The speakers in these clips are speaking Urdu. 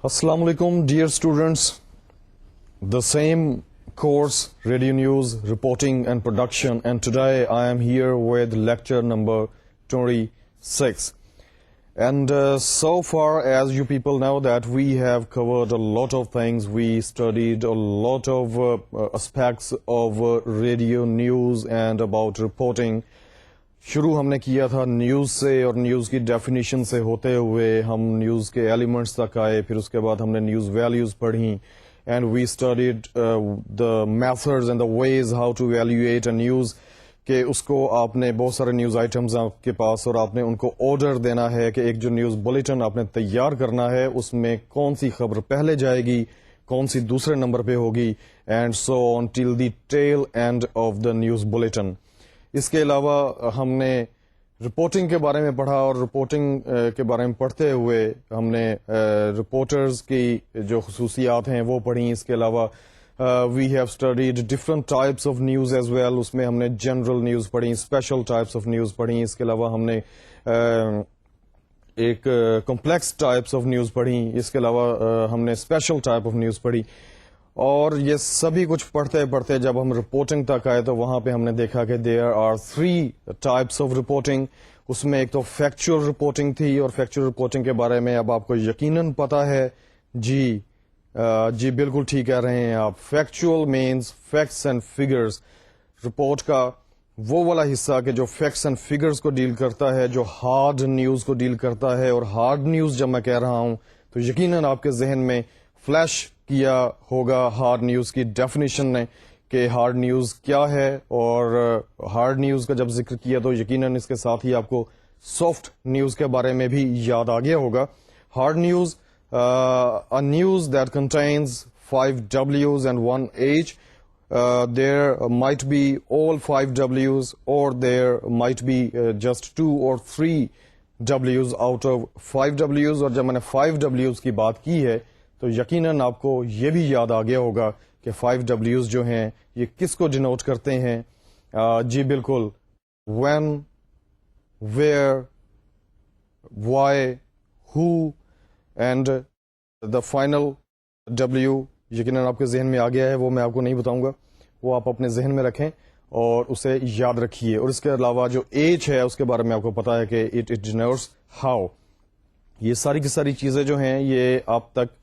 Assalamu alaikum, dear students. The same course, Radio News, Reporting and Production, and today I am here with lecture number 26. And so far, as you people know, that we have covered a lot of things. We studied a lot of aspects of radio news and about reporting. شروع ہم نے کیا تھا نیوز سے اور نیوز کی ڈیفینیشن سے ہوتے ہوئے ہم نیوز کے ایلیمنٹس تک آئے. پھر اس کے بعد ہم نے نیوز ویلیوز پڑھی and we studied the methods and the ways how to evaluate a news, کہ اس کو آپ نے بہت سارے نیوز آئٹمز آپ کے پاس اور آپ نے ان کو آرڈر دینا ہے کہ ایک جو نیوز بلیٹن آپ نے تیار کرنا ہے اس میں کون سی خبر پہلے جائے گی, کون سی دوسرے نمبر پہ ہوگی, and so on till the tail end of the news bulletin. اس کے علاوہ ہم نے رپورٹنگ کے بارے میں پڑھا اور رپورٹنگ کے بارے میں پڑھتے ہوئے ہم نے رپورٹرز کی جو خصوصیات ہیں وہ پڑھی. اس کے علاوہ we have studied different types of news as well. اس میں ہم نے جنرل نیوز پڑھی, اسپیشل ٹائپس آف نیوز پڑھی. اس کے علاوہ ہم نے ایک کمپلیکس ٹائپس آف نیوز پڑھی. اس کے علاوہ ہم نے اسپیشل ٹائپ آف نیوز پڑھی. اور یہ سبھی کچھ پڑھتے پڑھتے جب ہم رپورٹنگ تک آئے تو وہاں پہ ہم نے دیکھا کہ there are 3 types of reporting. اس میں ایک تو فیکچوئل رپورٹنگ تھی, اور فیکچوئل رپورٹنگ کے بارے میں اب آپ کو یقیناً پتا ہے. جی بالکل ٹھیک کہہ رہے ہیں آپ. Factual means facts and figures. Report کا وہ والا حصہ کہ جو فیکٹس اینڈ فگرز کو ڈیل کرتا ہے, جو ہارڈ نیوز کو ڈیل کرتا ہے. اور ہارڈ نیوز جب میں کہہ رہا ہوں تو یقیناً آپ کے ذہن میں فلیش کیا ہوگا ہارڈ نیوز کی ڈیفینیشن نے کہ ہارڈ نیوز کیا ہے. اور ہارڈ نیوز کا جب ذکر کیا تو یقیناً اس کے ساتھ ہی آپ کو سافٹ نیوز کے بارے میں بھی یاد آ گیا ہوگا. Hard news, a news that contains 5 W's and 1 H. There might be all 5 W's or there might be just 2 or 3 W's out of 5 W's. اور جب میں نے 5 W's کی بات کی ہے تو یقیناً آپ کو یہ بھی یاد آ گیا ہوگا کہ 5 W's جو ہیں یہ کس کو ڈینوٹ کرتے ہیں. جی بالکل, when, where, why, who and the final W یقیناً آپ کے ذہن میں آ گیا ہے. وہ میں آپ کو نہیں بتاؤں گا, وہ آپ اپنے ذہن میں رکھیں اور اسے یاد رکھیے. اور اس کے علاوہ جو H ہے اس کے بارے میں آپ کو پتا ہے کہ it denotes how. یہ ساری کی ساری چیزیں جو ہیں یہ آپ تک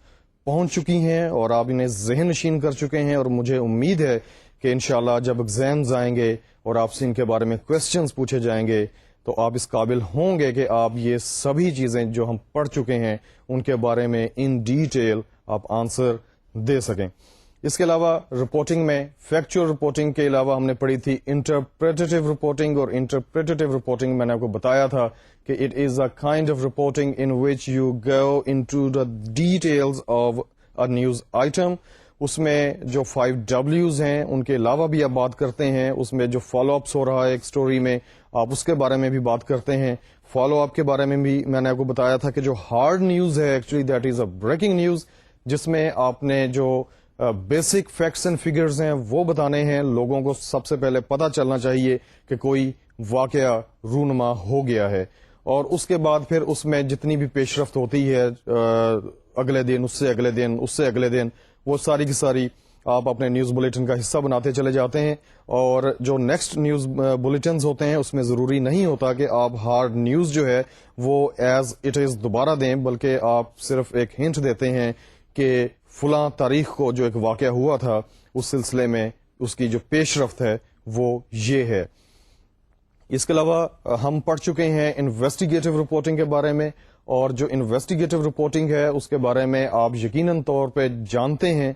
پہنچ چکی ہیں اور آپ انہیں ذہن نشین کر چکے ہیں. اور مجھے امید ہے کہ انشاءاللہ جب ایگزامز آئیں گے اور آپ سے ان کے بارے میں کویسچنز پوچھے جائیں گے تو آپ اس قابل ہوں گے کہ آپ یہ سبھی چیزیں جو ہم پڑھ چکے ہیں ان کے بارے میں ان ڈیٹیل آپ آنسر دے سکیں. اس کے علاوہ رپورٹنگ میں فیکچوئل رپورٹنگ کے علاوہ ہم نے پڑھی تھی انٹرپریٹیو رپورٹنگ. اور انٹرپریٹیو رپورٹنگ میں نے آپ کو بتایا تھا کہ it is a kind of reporting in which you go into the details of a news item. اس میں جو 5 W's ہیں ان کے علاوہ بھی آپ بات کرتے ہیں. اس میں جو فالو اپس ہو رہا ہے ایک سٹوری میں آپ اس کے بارے میں بھی بات کرتے ہیں. فالو اپ کے بارے میں بھی میں نے آپ کو بتایا تھا کہ جو ہارڈ نیوز ہے actually that is a breaking news, جس میں آپ نے جو بیسک فیکٹس اینڈ فگرز ہیں وہ بتانے ہیں. لوگوں کو سب سے پہلے پتا چلنا چاہیے کہ کوئی واقعہ رونما ہو گیا ہے. اور اس کے بعد پھر اس میں جتنی بھی پیش رفت ہوتی ہے اگلے دن, اس سے اگلے دن, اس سے اگلے دن, وہ ساری کی ساری آپ اپنے نیوز بلیٹن کا حصہ بناتے چلے جاتے ہیں. اور جو نیکسٹ نیوز بلیٹنز ہوتے ہیں اس میں ضروری نہیں ہوتا کہ آپ ہارڈ نیوز جو ہے وہ ایز اٹ از دوبارہ دیں, بلکہ آپ صرف ایک ہنٹ دیتے ہیں کہ فلاں تاریخ کو جو ایک واقعہ ہوا تھا اس سلسلے میں اس کی جو پیش رفت ہے وہ یہ ہے. اس کے علاوہ ہم پڑھ چکے ہیں انویسٹیگیٹو رپورٹنگ کے بارے میں. اور جو انویسٹیگیٹو رپورٹنگ ہے اس کے بارے میں آپ یقیناً طور پہ جانتے ہیں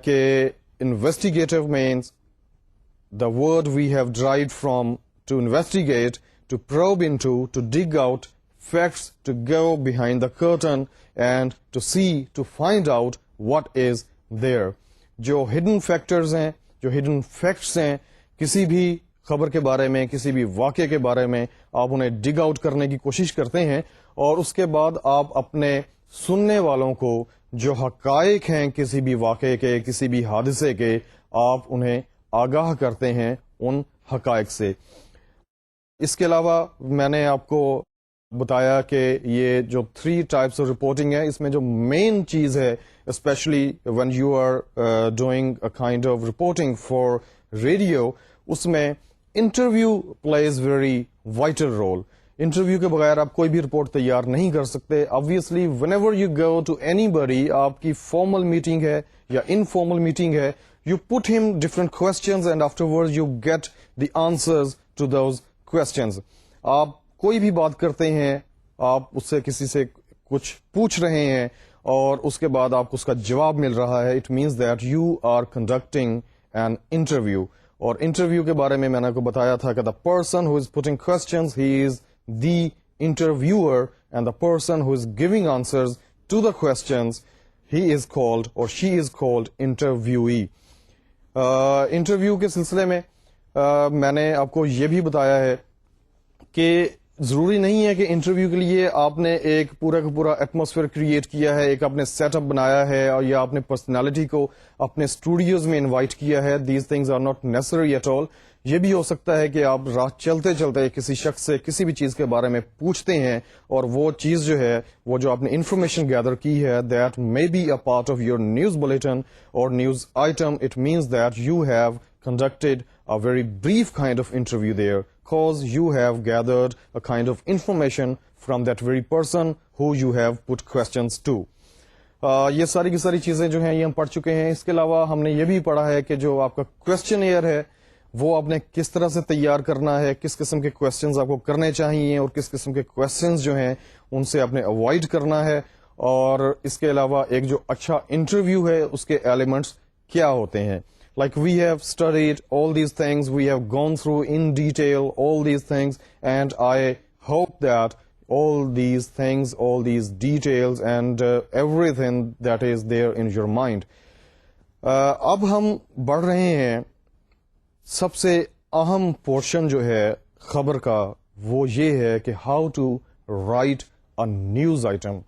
کہ investigative means the word we have derived from to investigate, to probe into, to dig out facts, to go behind the curtain and to see, to find out what is there. جو hidden factors ہیں, جو hidden facts ہیں, کسی بھی خبر کے بارے میں, کسی بھی واقعے کے بارے میں آپ انہیں ڈگ آؤٹ کرنے کی کوشش کرتے ہیں. اور اس کے بعد آپ اپنے سننے والوں کو جو حقائق ہیں کسی بھی واقعے کے, کسی بھی حادثے کے, آپ انہیں آگاہ کرتے ہیں ان حقائق سے. اس کے علاوہ میں نے آپ کو بتایا کہ یہ جو 3 ٹائپس آف رپورٹنگ ہے اس میں جو مین چیز ہے especially when you are doing a kind of reporting for radio, اس میں interview plays very vital role. Interview کے بغیر آپ کوئی بھی رپورٹ تیار نہیں کر سکتے. obviously whenever you go to anybody, آپ کی فارمل میٹنگ ہے یا انفارمل میٹنگ ہے, you put him different questions and afterwards you get the answers to those questions. آپ کوئی بھی بات کرتے ہیں, آپ اس سے کسی سے کچھ پوچھ رہے ہیں اور اس کے بعد آپ کو اس کا جواب مل رہا ہے, it means that you are conducting an interview. اور انٹرویو کے بارے میں نے آپ کو بتایا تھا کہ the person who is putting questions he is the interviewer and the person who is giving answers to the questions he is called or she is called انٹرویوئی. Interview کے سلسلے میں میں نے آپ کو یہ بھی بتایا ہے کہ ضروری نہیں ہے کہ انٹرویو کے لیے آپ نے ایک پورا کا پورا ایٹماسفیئر کریٹ کیا ہے, ایک آپ نے سیٹ اپ بنایا ہے اور یا آپ نے پرسنالٹی کو اپنے اسٹوڈیوز میں انوائٹ کیا ہے. These things are not necessary at all. یہ بھی ہو سکتا ہے کہ آپ راہ چلتے چلتے کسی شخص سے کسی بھی چیز کے بارے میں پوچھتے ہیں اور وہ چیز جو ہے وہ جو آپ نے انفارمیشن گیدر کی ہے that may be a part of your news bulletin اور news item. It means that you have conducted a very brief kind of interview there because you have gathered a kind of information from that very person who you have put questions to. یہ ساری کی ساری چیزیں جو ہیں یہ ہم پڑھ چکے ہیں. اس کے علاوہ ہم نے یہ بھی پڑھا ہے کہ جو آپ کا کوسچن ایئر ہے وہ آپ نے کس طرح سے تیار کرنا ہے, کس قسم کے کوسچنز آپ کو کرنے چاہیے اور کس قسم کے کوسچنز جو ہیں ان سے آپ نے اوائڈ کرنا ہے. اور اس کے علاوہ ایک جو اچھا انٹرویو ہے اس کے ایلیمنٹس کیا ہوتے ہیں. Like we have studied all these things, we have gone through in detail all these things, and I hope that all these things, all these details and everything that is there in your mind. اب ہم بڑھ رہے ہیں. سب سے اہم پورشن جو ہے خبر کا وہ یہ ہے کہ how to write a news item.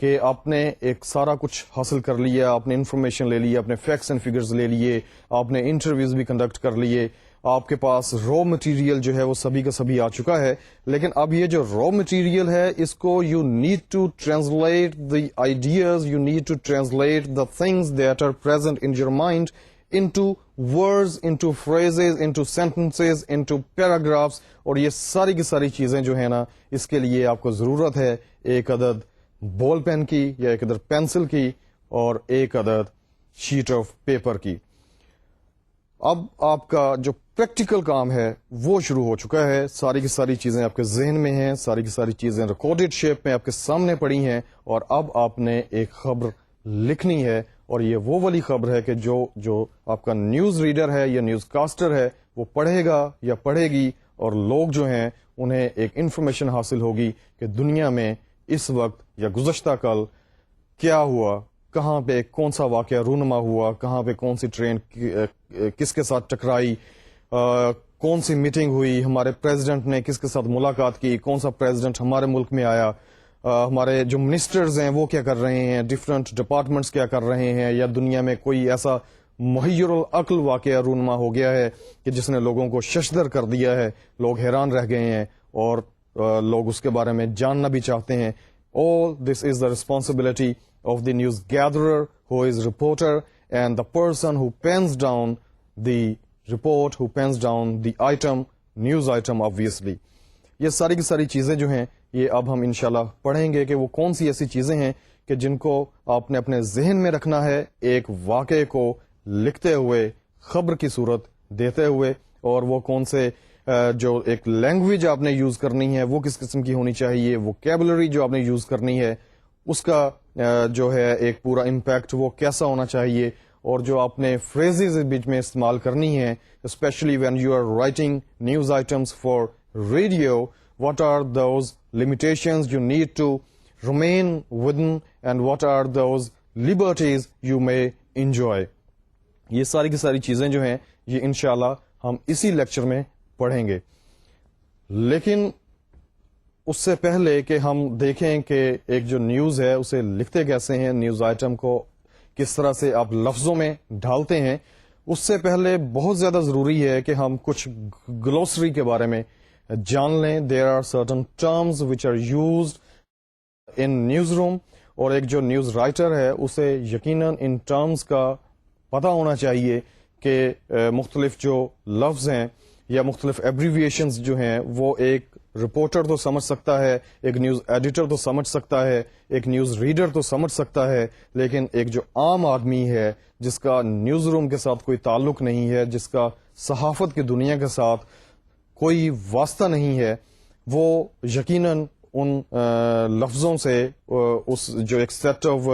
کہ آپ نے ایک سارا کچھ حاصل کر لیا, آپ نے انفارمیشن لے لی, آپ نے فیکٹس اینڈ فگرز لے لیے, آپ نے انٹرویوز بھی کنڈکٹ کر لیے, آپ کے پاس را مٹیریل جو ہے وہ سبھی کا سبھی آ چکا ہے. لیکن اب یہ جو را مٹیریل ہے اس کو you need to translate the ideas, you need to translate the things that are present in your mind into words, into phrases, into sentences, into paragraphs. اور یہ ساری کی ساری چیزیں جو ہے نا اس کے لیے آپ کو ضرورت ہے ایک عدد بال پین کی یا ایک عدد پینسل کی اور ایک عدد شیٹ آف پیپر کی. اب آپ کا جو پریکٹیکل کام ہے وہ شروع ہو چکا ہے. ساری کی ساری چیزیں آپ کے ذہن میں ہیں, ساری کی ساری چیزیں ریکارڈڈ شیپ میں آپ کے سامنے پڑی ہیں اور اب آپ نے ایک خبر لکھنی ہے. اور یہ وہ والی خبر ہے کہ جو آپ کا نیوز ریڈر ہے یا نیوز کاسٹر ہے وہ پڑھے گا یا پڑھے گی اور لوگ جو ہیں انہیں ایک انفارمیشن حاصل ہوگی کہ دنیا میں اس وقت یا گزشتہ کل کیا ہوا, کہاں پہ کون سا واقعہ رونما ہوا, کہاں پہ کون سی ٹرین کس کے ساتھ ٹکرائی, کون سی میٹنگ ہوئی, ہمارے پریزیڈنٹ نے کس کے ساتھ ملاقات کی, کون سا پریزیڈنٹ ہمارے ملک میں آیا, ہمارے جو منسٹرز ہیں وہ کیا کر رہے ہیں, ڈفرینٹ ڈپارٹمنٹس کیا کر رہے ہیں, یا دنیا میں کوئی ایسا محیر العقل واقعہ رونما ہو گیا ہے کہ جس نے لوگوں کو ششدر کر دیا ہے, لوگ حیران رہ گئے ہیں اور لوگ اس کے بارے میں جاننا بھی چاہتے ہیں. All this is the responsibility of the news gatherer who is reporter and the person who pens down the report, who pens down the item, news item obviously. یہ ساری کی ساری چیزیں جو ہیں یہ اب ہم انشاءاللہ پڑھیں گے کہ وہ کون سی ایسی چیزیں ہیں کہ جن کو آپ نے اپنے ذہن میں رکھنا ہے ایک واقعے کو لکھتے ہوئے, خبر کی صورت دیتے ہوئے, اور وہ کون سے جو ایک لینگویج آپ نے یوز کرنی ہے وہ کس قسم کی ہونی چاہیے, ووکیبلری جو آپ نے یوز کرنی ہے اس کا جو ہے ایک پورا امپیکٹ وہ کیسا ہونا چاہیے, اور جو آپ نے فریزز بیچ میں استعمال کرنی ہے especially when you are writing news items for radio, what are those limitations you need to remain within and what are those liberties you may enjoy. یہ ساری کی ساری چیزیں جو ہیں یہ انشاءاللہ ہم اسی لیکچر میں پڑھیں گے. لیکن اس سے پہلے کہ ہم دیکھیں کہ ایک جو نیوز ہے اسے لکھتے کیسے ہیں, نیوز آئٹم کو کس طرح سے آپ لفظوں میں ڈھالتے ہیں, اس سے پہلے بہت زیادہ ضروری ہے کہ ہم کچھ گلوسری کے بارے میں جان لیں. There are certain terms which are used in news room, اور ایک جو نیوز رائٹر ہے اسے یقیناً ان ٹرمز کا پتہ ہونا چاہیے کہ مختلف جو لفظ ہیں یا مختلف ایبریویشنز جو ہیں وہ ایک رپورٹر تو سمجھ سکتا ہے, ایک نیوز ایڈیٹر تو سمجھ سکتا ہے, ایک نیوز ریڈر تو سمجھ سکتا ہے, لیکن ایک جو عام آدمی ہے جس کا نیوز روم کے ساتھ کوئی تعلق نہیں ہے, جس کا صحافت کی دنیا کے ساتھ کوئی واسطہ نہیں ہے, وہ یقیناً ان لفظوں سے اس جو ایک سیٹ آف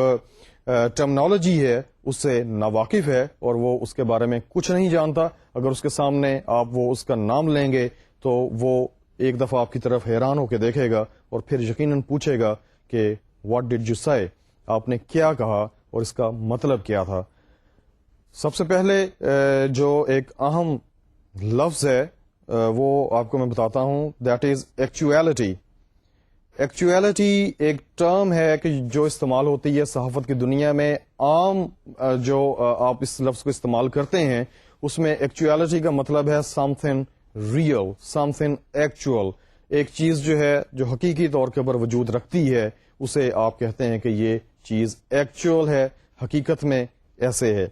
ٹرمنالوجی ہے اس سے ناواقف ہے اور وہ اس کے بارے میں کچھ نہیں جانتا. اگر اس کے سامنے آپ وہ اس کا نام لیں گے تو وہ ایک دفعہ آپ کی طرف حیران ہو کے دیکھے گا اور پھر یقیناً پوچھے گا کہ واٹ ڈڈ یو سے, آپ نے کیا کہا اور اس کا مطلب کیا تھا. سب سے پہلے جو ایک اہم لفظ ہے وہ آپ کو میں بتاتا ہوں, دیٹ از ایکچویلٹی. ایکچویلٹی ایک ٹرم ہے کہ جو استعمال ہوتی ہے صحافت کی دنیا میں. عام جو آپ اس لفظ کو استعمال کرتے ہیں اس میں ایکچویلٹی کا مطلب ہے some thing real, some thing actual. ایک چیز جو ہے جو حقیقی طور کے اوپر وجود رکھتی ہے اسے آپ کہتے ہیں کہ یہ چیز ایکچوئل ہے, حقیقت میں ایسے ہے.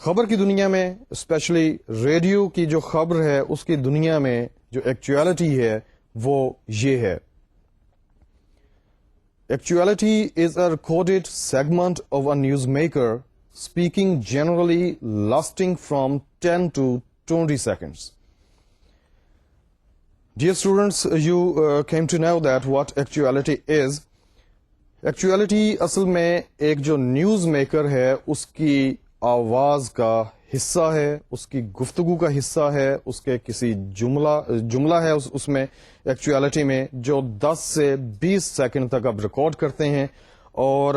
خبر کی دنیا میں اسپیشلی ریڈیو کی جو خبر ہے اس کی دنیا میں جو ایکچویلٹی ہے وہ یہ ہے. Actuality is a recorded segment of a newsmaker speaking, generally lasting from 10 to 20 seconds. Dear students, you came to know that what actuality is. Actuality اصل میں ایک جو نیوز میکر ہے اس کی آواز کا حصہ ہے, اس کی گفتگو کا حصہ ہے, اس کے کسی جملہ ہے اس میں ایکچویلٹی میں جو 10 سے 20 سیکنڈ تک آپ ریکارڈ کرتے ہیں. اور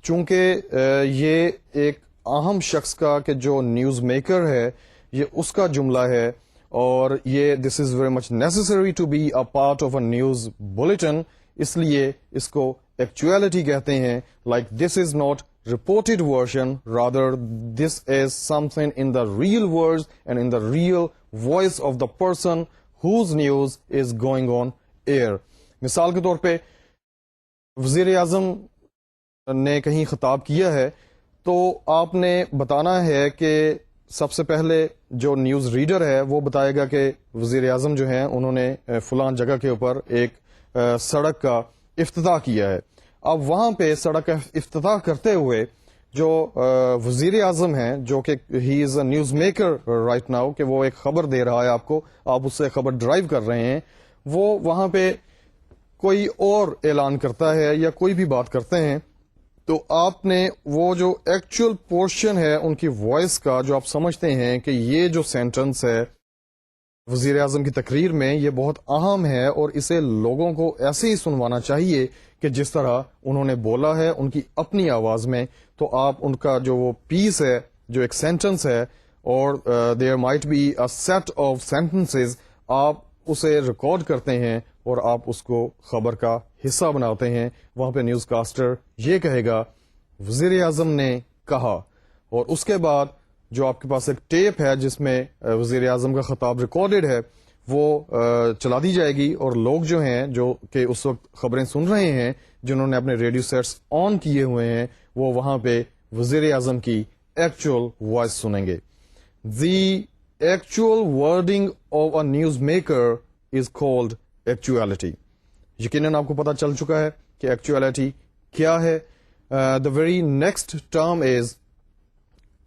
چونکہ یہ ایک اہم شخص کا کہ جو نیوز میکر ہے یہ اس کا جملہ ہے اور یہ this is very much necessary to be a part of a news bulletin, اس لیے اس کو ایکچویلٹی کہتے ہیں. Like this is not reported version, rather this is something in the real words and in the real voice of the person whose news is going on air. مثال کے طور پہ وزیر اعظم نے کہیں خطاب کیا ہے تو آپ نے بتانا ہے کہ سب سے پہلے جو نیوز ریڈر ہے وہ بتائے گا کہ وزیر اعظم جو ہیں انہوں نے فلاں جگہ کے اوپر ایک سڑک کا افتتاح کیا ہے. اب وہاں پہ سڑک کا افتتاح کرتے ہوئے جو وزیر اعظم ہیں جو کہ ہی is a news maker right now, کہ وہ ایک خبر دے رہا ہے آپ کو, آپ اس سے خبر ڈرائیو کر رہے ہیں, وہ وہاں پہ کوئی اور اعلان کرتا ہے یا کوئی بھی بات کرتے ہیں تو آپ نے وہ جو ایکچوئل پورشن ہے ان کی وائس کا جو آپ سمجھتے ہیں کہ یہ جو سینٹنس ہے وزیر اعظم کی تقریر میں یہ بہت اہم ہے اور اسے لوگوں کو ایسے ہی سنوانا چاہیے کہ جس طرح انہوں نے بولا ہے ان کی اپنی آواز میں, تو آپ ان کا جو وہ پیس ہے جو ایک سینٹنس ہے اور there might be a set of sentences, آپ اسے ریکارڈ کرتے ہیں اور آپ اس کو خبر کا حصہ بناتے ہیں. وہاں پہ نیوز کاسٹر یہ کہے گا وزیر اعظم نے کہا, اور اس کے بعد جو آپ کے پاس ایک ٹیپ ہے جس میں وزیر اعظم کا خطاب ریکارڈڈ ہے وہ چلا دی جائے گی, اور لوگ جو ہیں جو کہ اس وقت خبریں سن رہے ہیں جنہوں نے اپنے ریڈیو سیٹس آن کیے ہوئے ہیں وہ وہاں پہ وزیر اعظم کی ایکچوئل وائس سنیں گے. The actual wording of a news maker is called actuality. یقیناً آپ کو پتا چل چکا ہے کہ ایکچویلٹی کیا ہے. The very next term is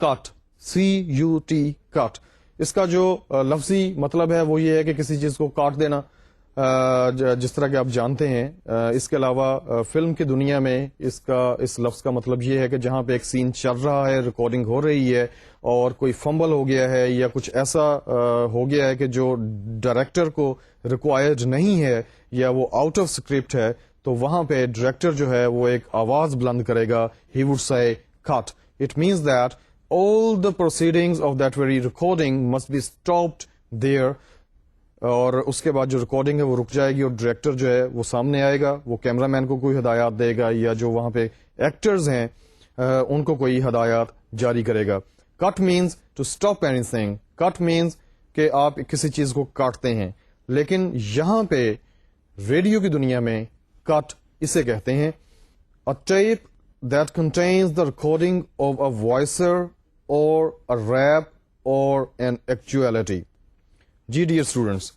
cut, CUT, cut. اس کا جو لفظی مطلب ہے وہ یہ ہے کہ کسی چیز کو کاٹ دینا, جس طرح کہ آپ جانتے ہیں. اس کے علاوہ فلم کی دنیا میں اس لفظ کا مطلب یہ ہے کہ جہاں پہ ایک سین چل رہا ہے, ریکارڈنگ ہو رہی ہے اور کوئی فمبل ہو گیا ہے یا کچھ ایسا ہو گیا ہے کہ جو ڈائریکٹر کو ریکوائرڈ نہیں ہے یا وہ آؤٹ آف اسکرپٹ ہے, تو وہاں پہ ڈائریکٹر جو ہے وہ ایک آواز بلند کرے گا, ہی وڈ سے cut. It means that all the proceedings of that very recording must be stopped there, اور اس کے بعد جو ریکارڈنگ ہے وہ رک جائے گی اور ڈائریکٹر جو ہے وہ سامنے آئے گا, وہ کیمرہ مین کو کوئی ہدایات دے گا یا جو وہاں پہ ایکٹرز ہیں ان کو کوئی ہدایات جاری کرے گا. Cut means to stop anything, cut means کہ آپ کسی چیز کو کاٹتے ہیں. لیکن یہاں پہ ریڈیو کی دنیا میں کٹ اسے کہتے ہیں. A tape that contains the recording of a voicer or a rap or an actuality. جی ڈیئر اسٹوڈنٹس,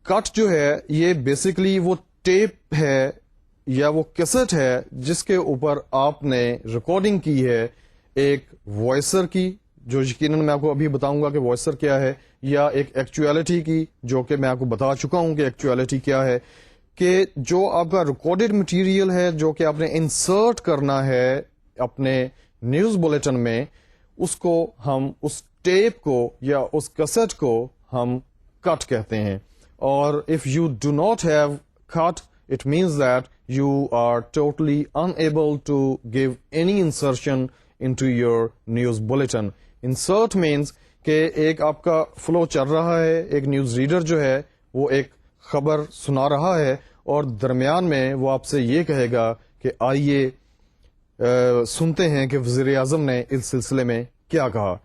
کٹ جو ہے یہ بیسیکلی وہ ٹیپ ہے یا وہ کیسٹ ہے جس کے اوپر آپ نے ریکارڈنگ کی ہے ایک وائسر کی, جو یقیناً میں آپ کو ابھی بتاؤں گا کہ وائسر کیا ہے, یا ایک ایکچویلٹی کی جو کہ میں آپ کو بتا چکا ہوں کہ ایکچویلٹی کیا ہے, کہ جو آپ کا ریکارڈڈ مٹیریل ہے جو کہ آپ نے انسرٹ کرنا ہے اپنے نیوز بلیٹن میں, اس کو ہم اس ٹیپ کو یا اس کیسٹ کو ہم کٹ کہتے ہیں. اور if you do not have cut, it means that you are totally unable to give any insertion into your news bulletin. Insert means کہ ایک آپ کا فلو چل رہا ہے, ایک نیوز ریڈر جو ہے وہ ایک خبر سنا رہا ہے اور درمیان میں وہ آپ سے یہ کہے گا کہ آئیے سنتے ہیں کہ وزیر اعظم نے اس سلسلے میں کیا کہا.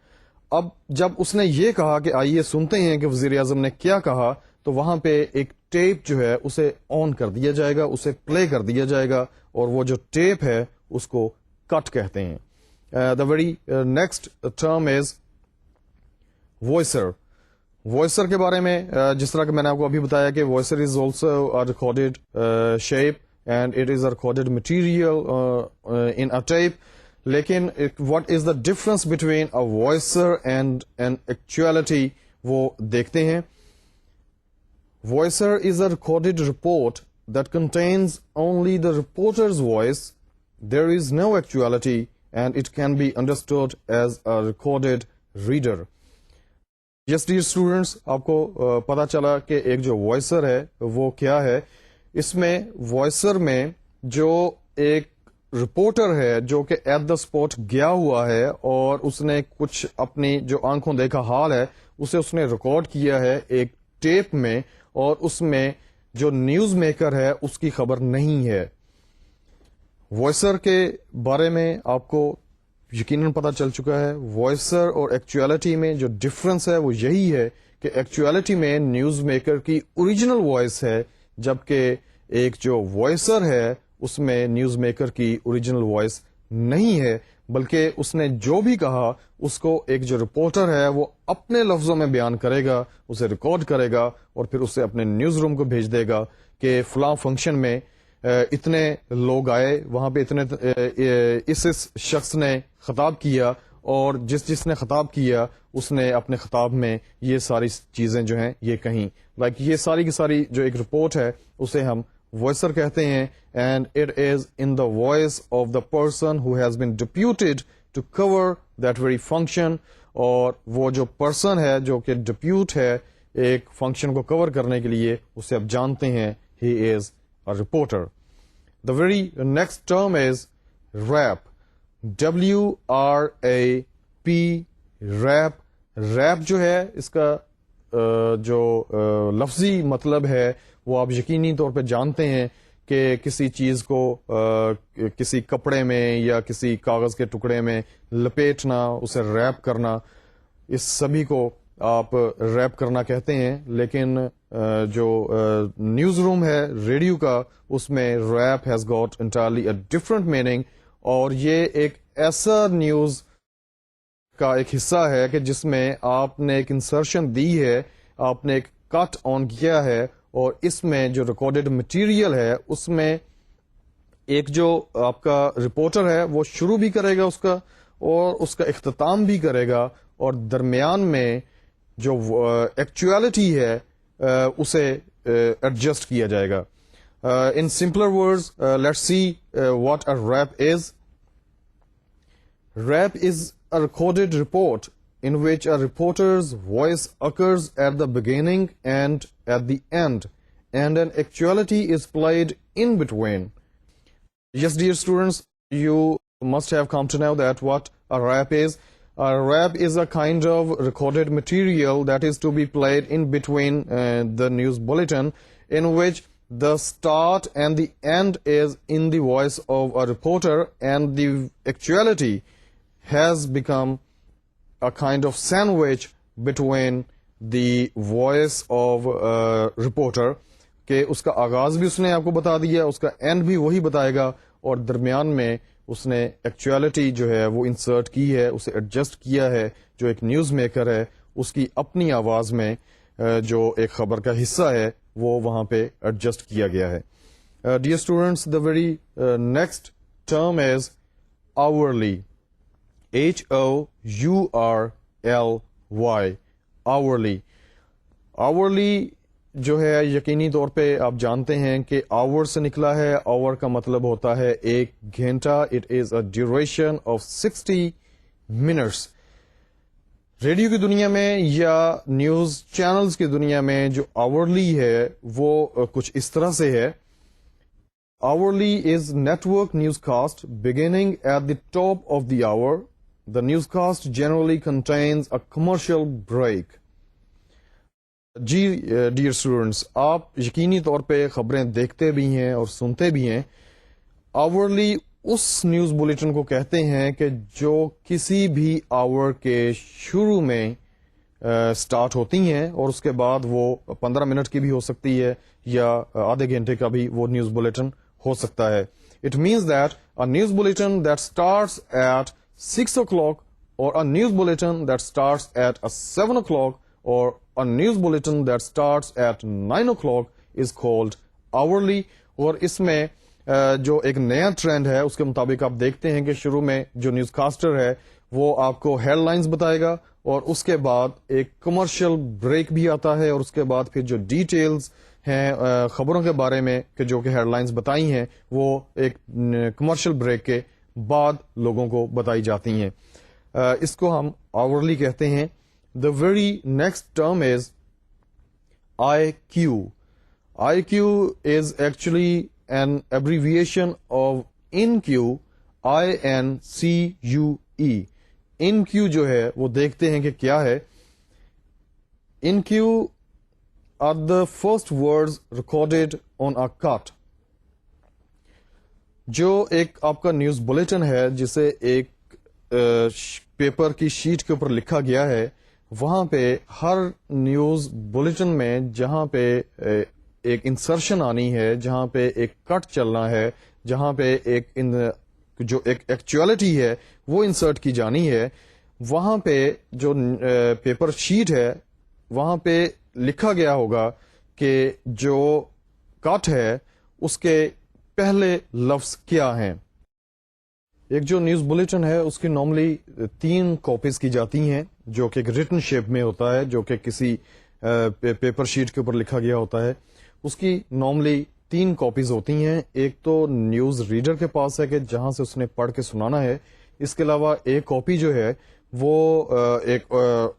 اب جب اس نے یہ کہا کہ آئیے سنتے ہیں کہ وزیر اعظم نے کیا کہا, تو وہاں پہ ایک ٹیپ جو ہے اسے آن کر دیا جائے گا, اسے پلے کر دیا جائے گا, اور وہ جو ٹیپ ہے اس کو کٹ کہتے ہیں. The very next term is voicer. Voicer کے بارے میں جس طرح کہ میں نے آپ کو ابھی بتایا کہ voicer is also recorded shape and it is recorded material in a tape. لیکن what is the difference between a voicer and an actuality, وہ دیکھتے ہیں. Voicer is a recorded report that contains only the reporter's voice. There is no actuality and it can be understood as a recorded reader. Yes, dear students, آپ کو پتا چلا کہ ایک جو وائسر ہے وہ کیا ہے. اس میں وائسر میں جو ایک رپورٹر ہے جو کہ ایٹ دا اسپاٹ گیا ہوا ہے اور اس نے کچھ اپنی جو آنکھوں دیکھا حال ہے اسے اس نے ریکارڈ کیا ہے ایک ٹیپ میں, اور اس میں جو نیوز میکر ہے اس کی خبر نہیں ہے. وائسر کے بارے میں آپ کو یقیناً پتا چل چکا ہے. وائسر اور ایکچویلٹی میں جو ڈفرنس ہے وہ یہی ہے کہ ایکچویلٹی میں نیوز میکر کی اوریجنل وائس ہے, جبکہ ایک جو وائسر ہے اس میں نیوز میکر کی اوریجنل وائس نہیں ہے, بلکہ اس نے جو بھی کہا اس کو ایک جو رپورٹر ہے وہ اپنے لفظوں میں بیان کرے گا, اسے ریکارڈ کرے گا اور پھر اسے اپنے نیوز روم کو بھیج دے گا کہ فلاں فنکشن میں اتنے لوگ آئے, وہاں پہ اتنے اس شخص نے خطاب کیا, اور جس نے خطاب کیا اس نے اپنے خطاب میں یہ ساری چیزیں جو ہیں یہ کہیں. لائک یہ ساری کی ساری جو ایک رپورٹ ہے اسے ہم وائسر کہتے ہیں. And it is in the voice of the person who has been deputed to cover that very function. اور وہ جو پرسن ہے جو کہ ڈپیوٹ ہے ایک فنکشن کو کور کرنے کے لیے, اسے آپ جانتے ہیں he is a reporter. The very next term is wrap. WRAP, wrap. Wrap جو ہے اس کا جو لفظی مطلب ہے وہ آپ یقینی طور پہ جانتے ہیں کہ کسی چیز کو کسی کپڑے میں یا کسی کاغذ کے ٹکڑے میں لپیٹنا, اسے ریپ کرنا, اس سبھی کو آپ ریپ کرنا کہتے ہیں. لیکن جو نیوز روم ہے ریڈیو کا اس میں wrap has got entirely a different meaning, اور یہ ایک ایسا نیوز کا ایک حصہ ہے کہ جس میں آپ نے ایک انسرشن دی ہے, آپ نے ایک کٹ آن کیا ہے, اور اس میں جو ریکارڈڈ مٹیریل ہے اس میں ایک جو آپ کا رپورٹر ہے وہ شروع بھی کرے گا اس کا, اور اس کا اختتام بھی کرے گا, اور درمیان میں جو ایکچویلٹی ہے اسے ایڈجسٹ کیا جائے گا. In simpler words, let's see what a rap is. Rap is a recorded report in which a reporter's voice occurs at the beginning and at the end, and an actuality is played in between. Yes, dear students, you must have come to know that what a rap is. A rap is a kind of recorded material that is to be played in between the news bulletin, in which the start and the end is in the voice of a reporter, and the actuality has become a kind of sandwich between the voice of reporter کہ اس کا آغاز بھی اس نے آپ کو بتا دیا, اس کا اینڈ بھی وہی بتائے گا, اور درمیان میں اس نے ایکچویلٹی جو ہے وہ انسرٹ کی ہے, اسے ایڈجسٹ کیا ہے. جو ایک نیوز میکر ہے اس کی اپنی آواز میں جو ایک خبر کا حصہ ہے وہ وہاں پہ ایڈجسٹ کیا گیا ہے. Dear students, the very next term is hourly, HOURLY, hourly. hourly جو ہے یقینی طور پہ آپ جانتے ہیں کہ آور سے نکلا ہے. آور کا مطلب ہوتا ہے ایک گھنٹہ. It is a duration of 60 minutes. Radio کی دنیا میں یا نیوز چینلز کی دنیا میں جو آورلی ہے وہ کچھ اس طرح سے ہے. Hourly is network newscast beginning at the top of the hour. The newscast generally contains a commercial break. جی ڈیئر اسٹوڈینٹس, آپ یقینی طور پہ خبریں دیکھتے بھی ہیں اور سنتے بھی ہیں. آورلی اس نیوز بلیٹن کو کہتے ہیں کہ جو کسی بھی آور کے شروع میں سٹارٹ ہوتی ہیں اور اس کے بعد وہ 15 منٹ کی بھی ہو سکتی ہے یا آدھے گھنٹے کا بھی وہ نیوز بلیٹن ہو سکتا ہے. It means that a news bulletin that starts at 6 o'clock or a news bulletin that starts at 7 o'clock or a news bulletin that starts at 9 o'clock is called hourly. اور اس میں جو ایک نیا ٹرینڈ ہے اس کے مطابق آپ دیکھتے ہیں کہ شروع میں جو نیوز کاسٹر ہے وہ آپ کو ہیڈ لائنز بتائے گا اور اس کے بعد ایک کمرشل بریک بھی آتا ہے, اور اس کے بعد پھر جو ڈیٹیلز ہیں خبروں کے بارے میں کہ جو کہ ہیڈ لائنز بتائی ہیں وہ ایک کمرشل بریک کے بعد لوگوں کو بتائی جاتی ہیں. اس کو ہم آورلی کہتے ہیں. The very next term is I Q. I Q is actually an abbreviation of in cue, INCUE. In cue جو ہے وہ دیکھتے ہیں کہ کیا ہے. ان کیو are the first words recorded on a cut. جو ایک آپ کا نیوز بلیٹن ہے جسے ایک پیپر کی شیٹ کے اوپر لکھا گیا ہے, وہاں پہ ہر نیوز بلیٹن میں جہاں پہ ایک انسرشن آنی ہے, جہاں پہ ایک کٹ چلنا ہے, جہاں پہ جو ایک ایکچویلٹی ہے وہ انسرٹ کی جانی ہے, وہاں پہ جو پیپر شیٹ ہے وہاں پہ لکھا گیا ہوگا کہ جو کٹ ہے اس کے پہلے لفظ کیا ہیں. ایک جو نیوز بلیٹن ہے اس کی نارملی 3 کاپیز کی جاتی ہیں جو کہ ایک ریٹن شیپ میں ہوتا ہے, جو کہ کسی پیپر شیٹ کے اوپر لکھا گیا ہوتا ہے. اس کی نارملی 3 کاپیز ہوتی ہیں. ایک تو نیوز ریڈر کے پاس ہے کہ جہاں سے اس نے پڑھ کے سنانا ہے. اس کے علاوہ ایک کاپی جو ہے وہ ایک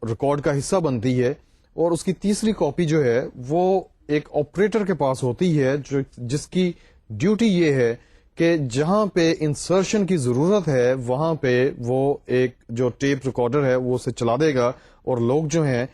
ریکارڈ کا حصہ بنتی ہے, اور اس کی تیسری کاپی جو ہے وہ ایک آپریٹر کے پاس ہوتی ہے جس کی ڈیوٹی یہ ہے کہ جہاں پہ انسرشن کی ضرورت ہے وہاں پہ وہ ایک جو ٹیپ ریکارڈر ہے وہ اسے چلا دے گا, اور لوگ جو ہیں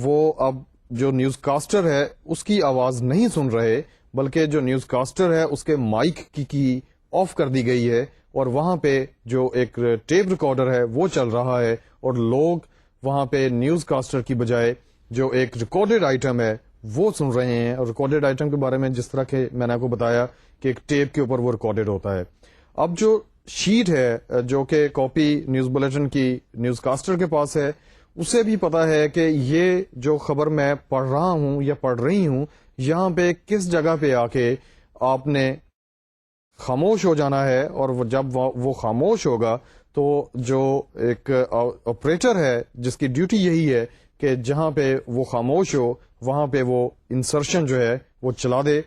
وہ اب جو نیوز کاسٹر ہے اس کی آواز نہیں سن رہے, بلکہ جو نیوز کاسٹر ہے اس کے مائک کی آف کر دی گئی ہے, اور وہاں پہ جو ایک ٹیپ ریکارڈر ہے وہ چل رہا ہے, اور لوگ وہاں پہ نیوز کاسٹر کی بجائے جو ایک ریکارڈیڈ آئٹم ہے وہ سن رہے ہیں. اور ریکارڈیڈ آئٹم کے بارے میں جس طرح کہ میں نے آپ کو بتایا کہ ایک ٹیپ کے اوپر وہ ریکارڈیڈ ہوتا ہے. اب جو شیٹ ہے جو کہ کاپی نیوز بلیٹن کی نیوز کاسٹر کے پاس ہے, اسے بھی پتا ہے کہ یہ جو خبر میں پڑھ رہا ہوں یا پڑھ رہی ہوں یہاں پہ کس جگہ پہ آ کے آپ نے خاموش ہو جانا ہے, اور جب وہ خاموش ہوگا تو جو ایک آپریٹر ہے جس کی ڈیوٹی یہی ہے کہ جہاں پہ وہ خاموش ہو وہاں پہ وہ انسرشن جو ہے وہ چلا دے.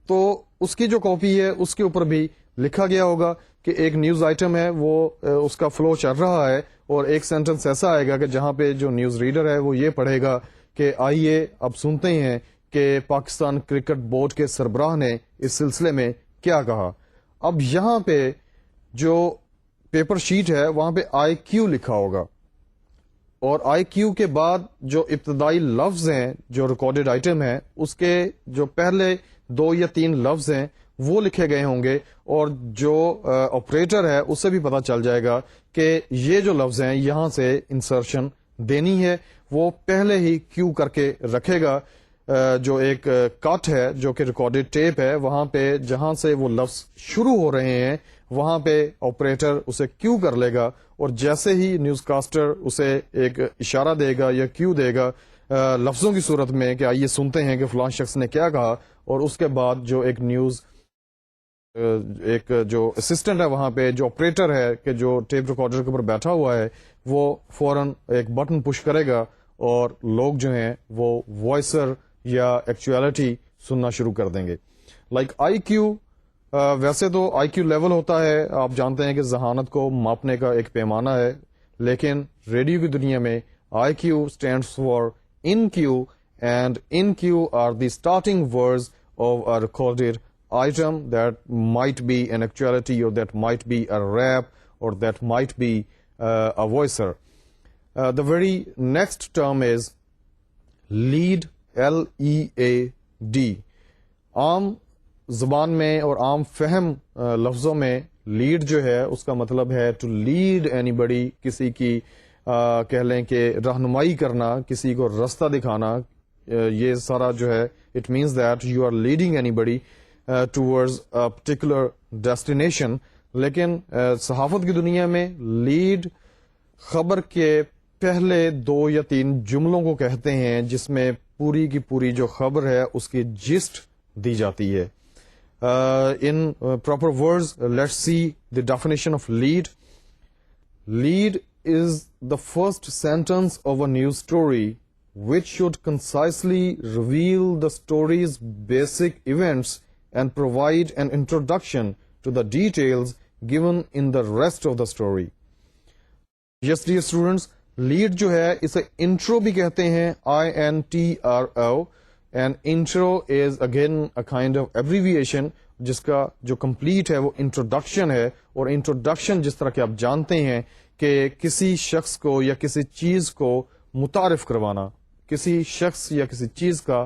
تو اس کی جو کاپی ہے اس کے اوپر بھی لکھا گیا ہوگا کہ ایک نیوز آئٹم ہے وہ اس کا فلو چل رہا ہے, اور ایک سینٹنس ایسا آئے گا کہ جہاں پہ جو نیوز ریڈر ہے وہ یہ پڑھے گا کہ آئیے اب سنتے ہیں کہ پاکستان کرکٹ بورڈ کے سربراہ نے اس سلسلے میں کیا کہا. اب یہاں پہ جو پیپر شیٹ ہے وہاں پہ آئی کیو لکھا ہوگا, اور آئی کیو کے بعد جو ابتدائی لفظ ہیں جو ریکارڈیڈ آئٹم ہے اس کے جو پہلے 2 یا 3 لفظ ہیں وہ لکھے گئے ہوں گے, اور جو آپریٹر ہے اسے بھی پتا چل جائے گا کہ یہ جو لفظ ہیں یہاں سے انسرشن دینی ہے وہ پہلے ہی کیو کر کے رکھے گا. جو ایک کٹ ہے جو کہ ریکارڈڈ ٹیپ ہے وہاں پہ جہاں سے وہ لفظ شروع ہو رہے ہیں وہاں پہ آپریٹر اسے کیو کر لے گا, اور جیسے ہی نیوز کاسٹر اسے ایک اشارہ دے گا یا کیو دے گا لفظوں کی صورت میں کہ آئیے سنتے ہیں کہ فلاں شخص نے کیا کہا, اور اس کے بعد جو ایک نیوز ایک جو اسسٹنٹ ہے وہاں پہ جو آپریٹر ہے کہ جو ٹیپ ریکارڈر کے اوپر بیٹھا ہوا ہے وہ فوراً ایک بٹن پش کرے گا اور لوگ جو ہیں وہ وائسر یا ایکچویلٹی سننا شروع کر دیں گے. لائک آئی کیو, ویسے تو آئی کیو لیول ہوتا ہے, آپ جانتے ہیں کہ ذہانت کو ماپنے کا ایک پیمانہ ہے, لیکن ریڈیو کی دنیا میں I Q stands for in cue, and in cue are the starting words of a recorded item that might be an actuality or that might be a rap or that might be a voicer. The very next term is lead, L-E-A-D. عام زبان میں اور عام فہم لفظوں میں لیڈ جو ہے اس کا مطلب ہے ٹو لیڈ اینی بڈی, کسی کی کہہ لیں کہ رہنمائی کرنا, کسی کو رستہ دکھانا. یہ سارا جو ہے it means that you are leading anybody towards a particular destination. لیکن صحافت کی دنیا میں لیڈ خبر کے پہلے 2 یا 3 جملوں کو کہتے ہیں جس میں پوری کی پوری جو خبر ہے اس کی جسٹ دی جاتی ہے. In proper words let's see the definition of lead. Lead is the first sentence of a news story which should concisely reveal the story's basic events and provide an introduction to the details given in the rest of the story. Yes, dear students, lead جو ہے اسے intro بھی کہتے ہیں, INTRO, and intro is again a kind of abbreviation جس کا جو complete ہے وہ introduction ہے, اور introduction جس طرح کہ آپ جانتے ہیں کہ کسی شخص کو یا کسی چیز کو متعارف کروانا, کسی شخص یا کسی چیز کا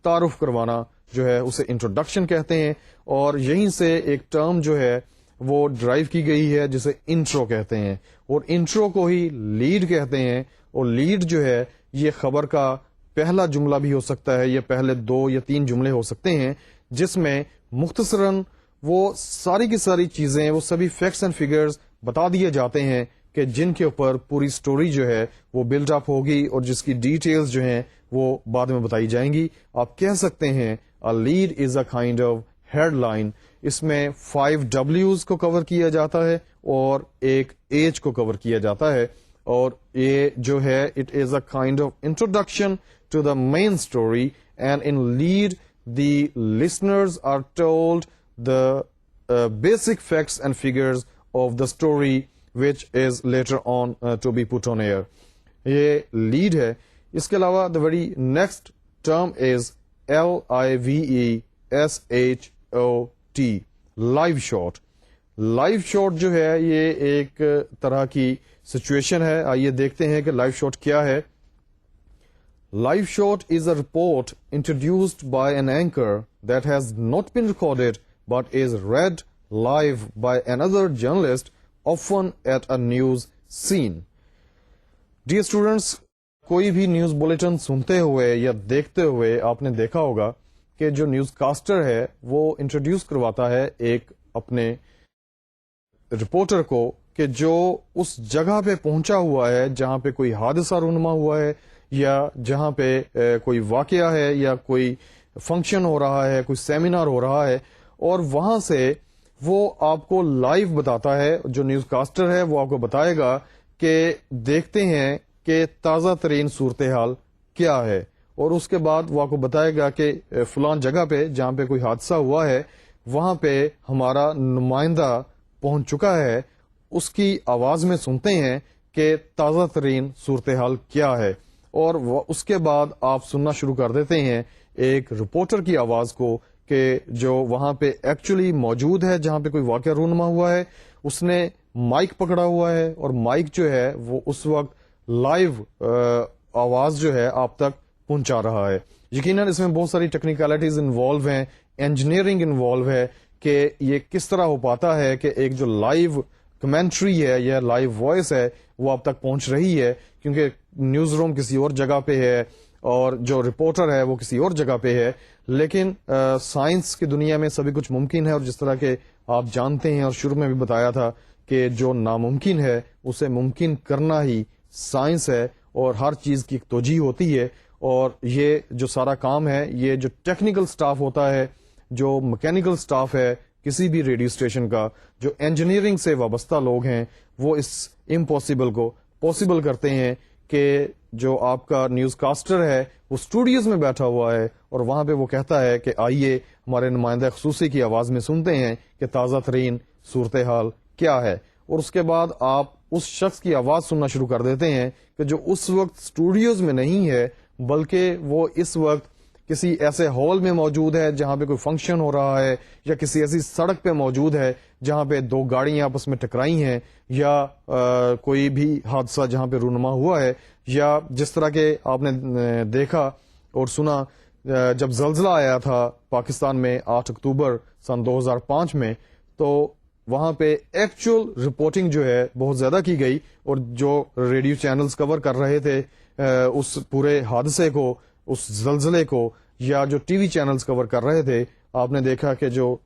تعارف کروانا جو ہے اسے انٹروڈکشن کہتے ہیں. اور یہیں سے ایک ٹرم جو ہے وہ ڈرائیو کی گئی ہے جسے انٹرو کہتے ہیں, اور انٹرو کو ہی لیڈ کہتے ہیں. اور لیڈ جو ہے یہ خبر کا پہلا جملہ بھی ہو سکتا ہے, یا پہلے 2 یا 3 جملے ہو سکتے ہیں جس میں مختصراً وہ ساری کی ساری چیزیں, وہ سبھی فیکٹس اینڈ فگرز بتا دیے جاتے ہیں کہ جن کے اوپر پوری سٹوری جو ہے وہ بلڈ اپ ہوگی, اور جس کی ڈیٹیلز جو ہیں وہ بعد میں بتائی جائیں گی. آپ کہہ سکتے ہیں a lead is a kind of headline. اس میں 5 W's کو کور کیا جاتا ہے اور ایک H کو کور کیا جاتا ہے, اور یہ جو ہے it is a kind of introduction to the main story, and in lead the listeners are told the basic facts and figures of the story which is later on to be put on air. یہ لیڈ ہے. اس کے علاوہ the very next term is LIVESHOT, live shot. Live shot جو ہے یہ ایک طرح کی سچویشن ہے. آئیے دیکھتے ہیں کہ لائیو شاٹ کیا ہے. Live shot is a report introduced by an anchor that has not been recorded but is read live by another journalist often at a news scene. Dear students, کوئی بھی نیوز بلیٹن سنتے ہوئے یا دیکھتے ہوئے آپ نے دیکھا ہوگا کہ جو نیوز کاسٹر ہے وہ انٹروڈیوس کرواتا ہے ایک اپنے رپورٹر کو کہ جو اس جگہ پہ پہنچا ہوا ہے جہاں پہ کوئی حادثہ رونما ہوا ہے, یا جہاں پہ کوئی واقعہ ہے, یا کوئی فنکشن ہو رہا ہے, کوئی سیمینار ہو رہا ہے, اور وہاں سے وہ آپ کو لائیو بتاتا ہے. جو نیوز کاسٹر ہے وہ آپ کو بتائے گا کہ دیکھتے ہیں کہ تازہ ترین صورتحال کیا ہے, اور اس کے بعد وہ آپ کو بتائے گا کہ فلاں جگہ پہ جہاں پہ کوئی حادثہ ہوا ہے وہاں پہ ہمارا نمائندہ پہنچ چکا ہے. اس کی آواز میں سنتے ہیں کہ تازہ ترین صورتحال کیا ہے, اور اس کے بعد آپ سننا شروع کر دیتے ہیں ایک رپورٹر کی آواز کو کہ جو وہاں پہ ایکچولی موجود ہے جہاں پہ کوئی واقعہ رونما ہوا ہے. اس نے مائک پکڑا ہوا ہے, اور مائک جو ہے وہ اس وقت لائیو آواز جو ہے آپ تک پہنچا رہا ہے. یقیناً اس میں بہت ساری ٹیکنیکلٹیز انوالو ہیں, انجینئرنگ انوالو ہے کہ یہ کس طرح ہو پاتا ہے کہ ایک جو لائیو کمنٹری ہے یا لائیو وائس ہے وہ آپ تک پہنچ رہی ہے, کیونکہ نیوز روم کسی اور جگہ پہ ہے اور جو رپورٹر ہے وہ کسی اور جگہ پہ ہے. لیکن سائنس کی دنیا میں سبھی کچھ ممکن ہے, اور جس طرح کہ آپ جانتے ہیں اور شروع میں بھی بتایا تھا کہ جو ناممکن ہے اسے ممکن کرنا ہی سائنس ہے, اور ہر چیز کی ایک توجہ ہوتی ہے. اور یہ جو سارا کام ہے, یہ جو ٹیکنیکل سٹاف ہوتا ہے, جو مکینیکل سٹاف ہے کسی بھی ریڈیو اسٹیشن کا, جو انجینئرنگ سے وابستہ لوگ ہیں, وہ اس امپاسبل کو پاسبل کرتے ہیں کہ جو آپ کا نیوز کاسٹر ہے وہ اسٹوڈیوز میں بیٹھا ہوا ہے اور وہاں پہ وہ کہتا ہے کہ آئیے ہمارے نمائندہ خصوصی کی آواز میں سنتے ہیں کہ تازہ ترین صورتحال کیا ہے. اور اس کے بعد آپ اس شخص کی آواز سننا شروع کر دیتے ہیں کہ جو اس وقت اسٹوڈیوز میں نہیں ہے, بلکہ وہ اس وقت کسی ایسے ہال میں موجود ہے جہاں پہ کوئی فنکشن ہو رہا ہے, یا کسی ایسی سڑک پہ موجود ہے جہاں پہ دو گاڑیاں آپس میں ٹکرائی ہیں, یا کوئی بھی حادثہ جہاں پہ رونما ہوا ہے, یا جس طرح کے آپ نے دیکھا اور سنا جب زلزلہ آیا تھا پاکستان میں 8 اکتوبر سن 2005 میں, تو وہاں پہ ایکچوئل رپورٹنگ جو ہے بہت زیادہ کی گئی, اور جو ریڈیو چینلز کور کر رہے تھے اس پورے حادثے کو, اس زلزلے کو, یا جو ٹی وی چینلز کور کر رہے تھے, آپ نے دیکھا کہ جو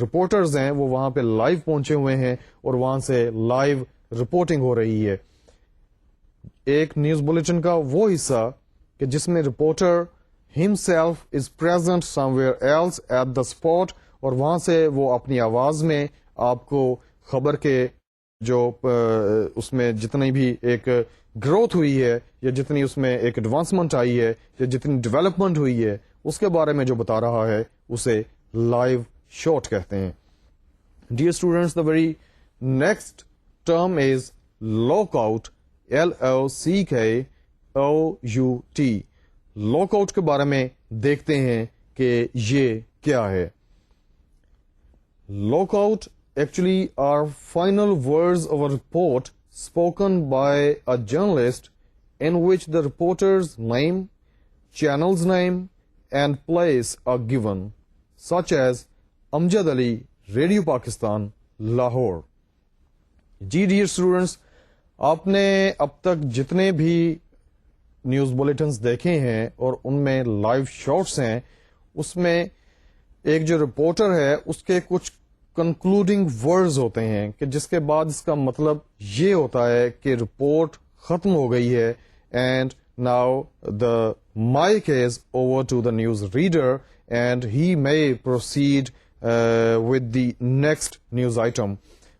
رپورٹرز ہیں وہ وہاں پہ لائیو پہنچے ہوئے ہیں اور وہاں سے لائیو رپورٹنگ ہو رہی ہے. ایک نیوز بلیٹن کا وہ حصہ کہ جس میں reporter himself is present somewhere else at the spot, اور وہاں سے وہ اپنی آواز میں آپ کو خبر کے جو اس میں جتنی بھی ایک گروتھ ہوئی ہے, یا جتنی اس میں ایک ایڈوانسمنٹ آئی ہے, یا جتنی ڈیولپمنٹ ہوئی ہے, اس کے بارے میں جو بتا رہا ہے اسے لائیو شاٹ کہتے ہیں. Dear students, the very next term is lockout, LOCKOUT. Lockout کے بارے میں دیکھتے ہیں کہ یہ کیا ہے. Lockout actually are final words of a report spoken by a journalist in which the reporter's name, channel's name, and place are given, such as Amjad Ali, Radio Pakistan, Lahore. G dear students, آپ نے اب تک جتنے بھی نیوز بلیٹنز دیکھے ہیں اور ان میں لائیو شارٹس ہیں, اس میں ایک جو رپورٹر ہے اس کے کچھ کنکلوڈنگ ورڈز ہوتے ہیں کہ جس کے بعد اس کا مطلب یہ ہوتا ہے کہ رپورٹ ختم ہو گئی ہے, and now the mic is over to the news reader and he may proceed with the next news item.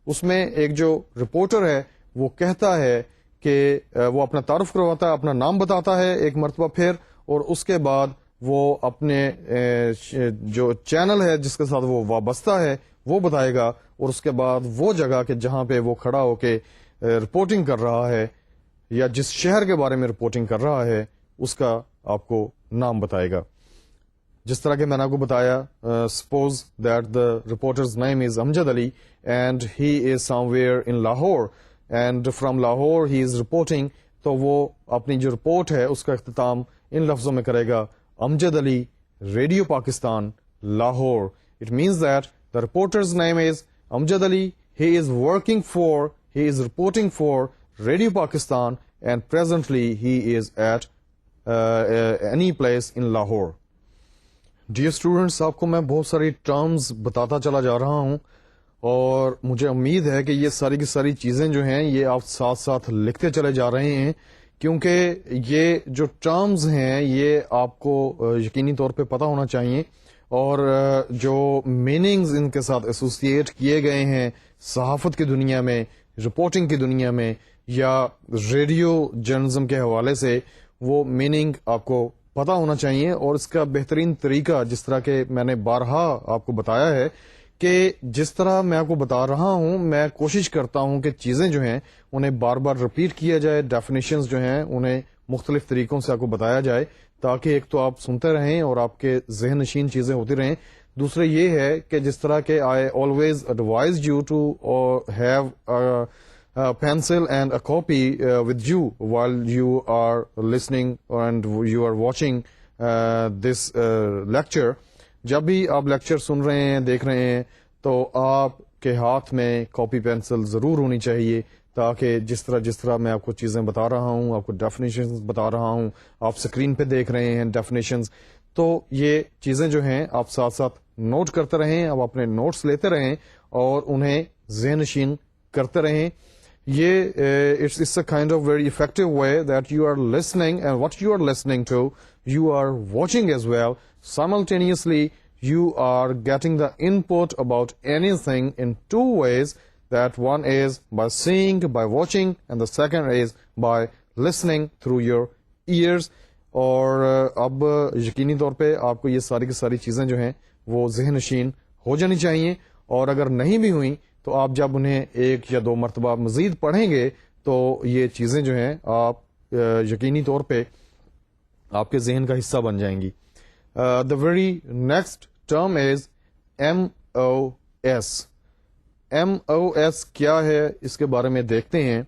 اس میں ایک جو رپورٹر ہے وہ کہتا ہے کہ وہ اپنا تعارف کرواتا ہے, اپنا نام بتاتا ہے ایک مرتبہ پھر, اور اس کے بعد وہ اپنے جو چینل ہے جس کے ساتھ وہ وابستہ ہے وہ بتائے گا, اور اس کے بعد وہ جگہ کہ جہاں پہ وہ کھڑا ہو کے رپورٹنگ کر رہا ہے یا جس شہر کے بارے میں رپورٹنگ کر رہا ہے اس کا آپ کو نام بتائے گا. جس طرح کہ میں نے آپ کو بتایا, suppose that the reporters name is Amjad Ali and he is some where in Lahore, and from Lahore he is reporting, تو وہ اپنی جو رپورٹ ہے اس کا اختتام ان لفظوں میں کرے گا, Amjad Ali, Radio Pakistan, Lahore. It means that the reporter's name is Amjad Ali. He is reporting for Radio Pakistan, and presently he is at any place in Lahore. Dear students, آپ کو میں بہت ساری ٹرمز بتاتا چلا جا رہا ہوں, اور مجھے امید ہے کہ یہ ساری کی ساری چیزیں جو ہیں یہ آپ ساتھ ساتھ لکھتے چلے جا رہے ہیں, کیونکہ یہ جو ٹرمز ہیں یہ آپ کو یقینی طور پہ پتہ ہونا چاہیے, اور جو میننگز ان کے ساتھ ایسوسیٹ کیے گئے ہیں صحافت کی دنیا میں, رپورٹنگ کی دنیا میں, یا ریڈیو جرنلزم کے حوالے سے, وہ میننگ آپ کو پتہ ہونا چاہیے. اور اس کا بہترین طریقہ, جس طرح کہ میں نے بارہا آپ کو بتایا ہے, کہ جس طرح میں آپ کو بتا رہا ہوں میں کوشش کرتا ہوں کہ چیزیں جو ہیں انہیں بار بار ریپیٹ کیا جائے, ڈیفینیشنز جو ہیں انہیں مختلف طریقوں سے آپ کو بتایا جائے, تاکہ ایک تو آپ سنتے رہیں اور آپ کے ذہن نشین چیزیں ہوتی رہیں. دوسرا یہ ہے کہ جس طرح کہ I always advise you to have pencil and a copy with you while you are listening and you are watching this lecture. جب بھی آپ لیکچر سن رہے ہیں, دیکھ رہے ہیں, تو آپ کے ہاتھ میں کاپی پینسل ضرور ہونی چاہیے تاکہ جس طرح میں آپ کو چیزیں بتا رہا ہوں, آپ کو ڈیفینیشنز بتا رہا ہوں, آپ اسکرین پہ دیکھ رہے ہیں ڈیفینیشنز, تو یہ چیزیں جو ہیں آپ ساتھ ساتھ نوٹ کرتے رہیں, آپ اپنے نوٹس لیتے رہیں اور انہیں ذہن نشین کرتے رہیں. یہ it's a kind of very effective way that you are listening, and what you are listening to you are watching as well. Simultaneously you are getting the input about anything in two ways, that one is by seeing, by watching, and the second is by listening through your ears. اور اب یقینی طور پہ آپ کو یہ ساری کی ساری چیزیں جو ہیں وہ ذہن نشین ہو جانی چاہیے, اور اگر نہیں بھی ہوئیں تو آپ جب انہیں ایک یا دو مرتبہ مزید پڑھیں گے تو یہ چیزیں جو ہیں آپ یقینی طور پہ آپ کے ذہن کا حصہ بن جائیں گی. دا ویری نیکسٹ ٹرم از MOS. MOS کیا ہے اس کے بارے میں دیکھتے ہیں.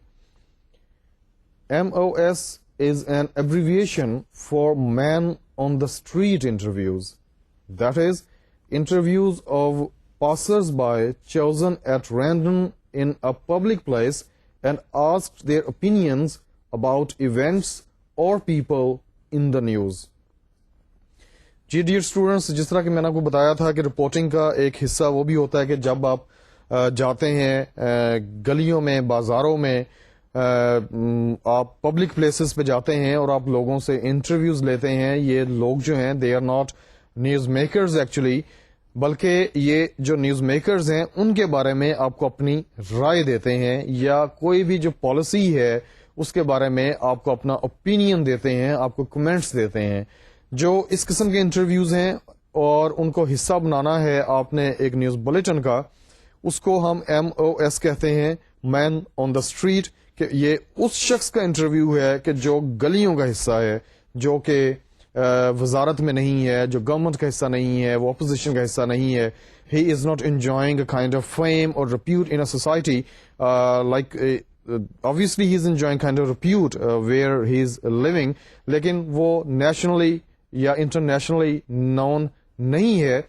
MOS is an abbreviation for man on the street interviews. That is, interviews of passers-by chosen at random in a public place and asked their opinions about events or people in the news. جی ڈیئر اسٹوڈنٹس, جس طرح کہ میں نے آپ کو بتایا تھا کہ رپورٹنگ کا ایک حصہ وہ بھی ہوتا ہے کہ جب آپ جاتے ہیں گلیوں میں, بازاروں میں, آپ پبلک پلیسز پہ جاتے ہیں اور آپ لوگوں سے انٹرویوز لیتے ہیں. یہ لوگ جو ہیں they are not news makers actually, بلکہ یہ جو نیوز میکرز ہیں ان کے بارے میں آپ کو اپنی رائے دیتے ہیں, یا کوئی بھی جو پالیسی ہے اس کے بارے میں آپ کو اپنا اوپینین دیتے ہیں, آپ کو کمنٹس دیتے ہیں. جو اس قسم کے انٹرویوز ہیں اور ان کو حصہ بنانا ہے آپ نے ایک نیوز بلیٹن کا, اس کو ہم MOS کہتے ہیں, مین آن دا اسٹریٹ. کہ یہ اس شخص کا انٹرویو ہے کہ جو گلیوں کا حصہ ہے, جو کہ وزارت میں نہیں ہے, جو گورنمنٹ کا حصہ نہیں ہے, وہ اپوزیشن کا حصہ نہیں ہے. He is not enjoying a kind of fame اور repute in a society, like obviously he is enjoying kind of repute where he is living, لیکن وہ نیشنلی یا انٹرنیشنلی نون نہیں ہے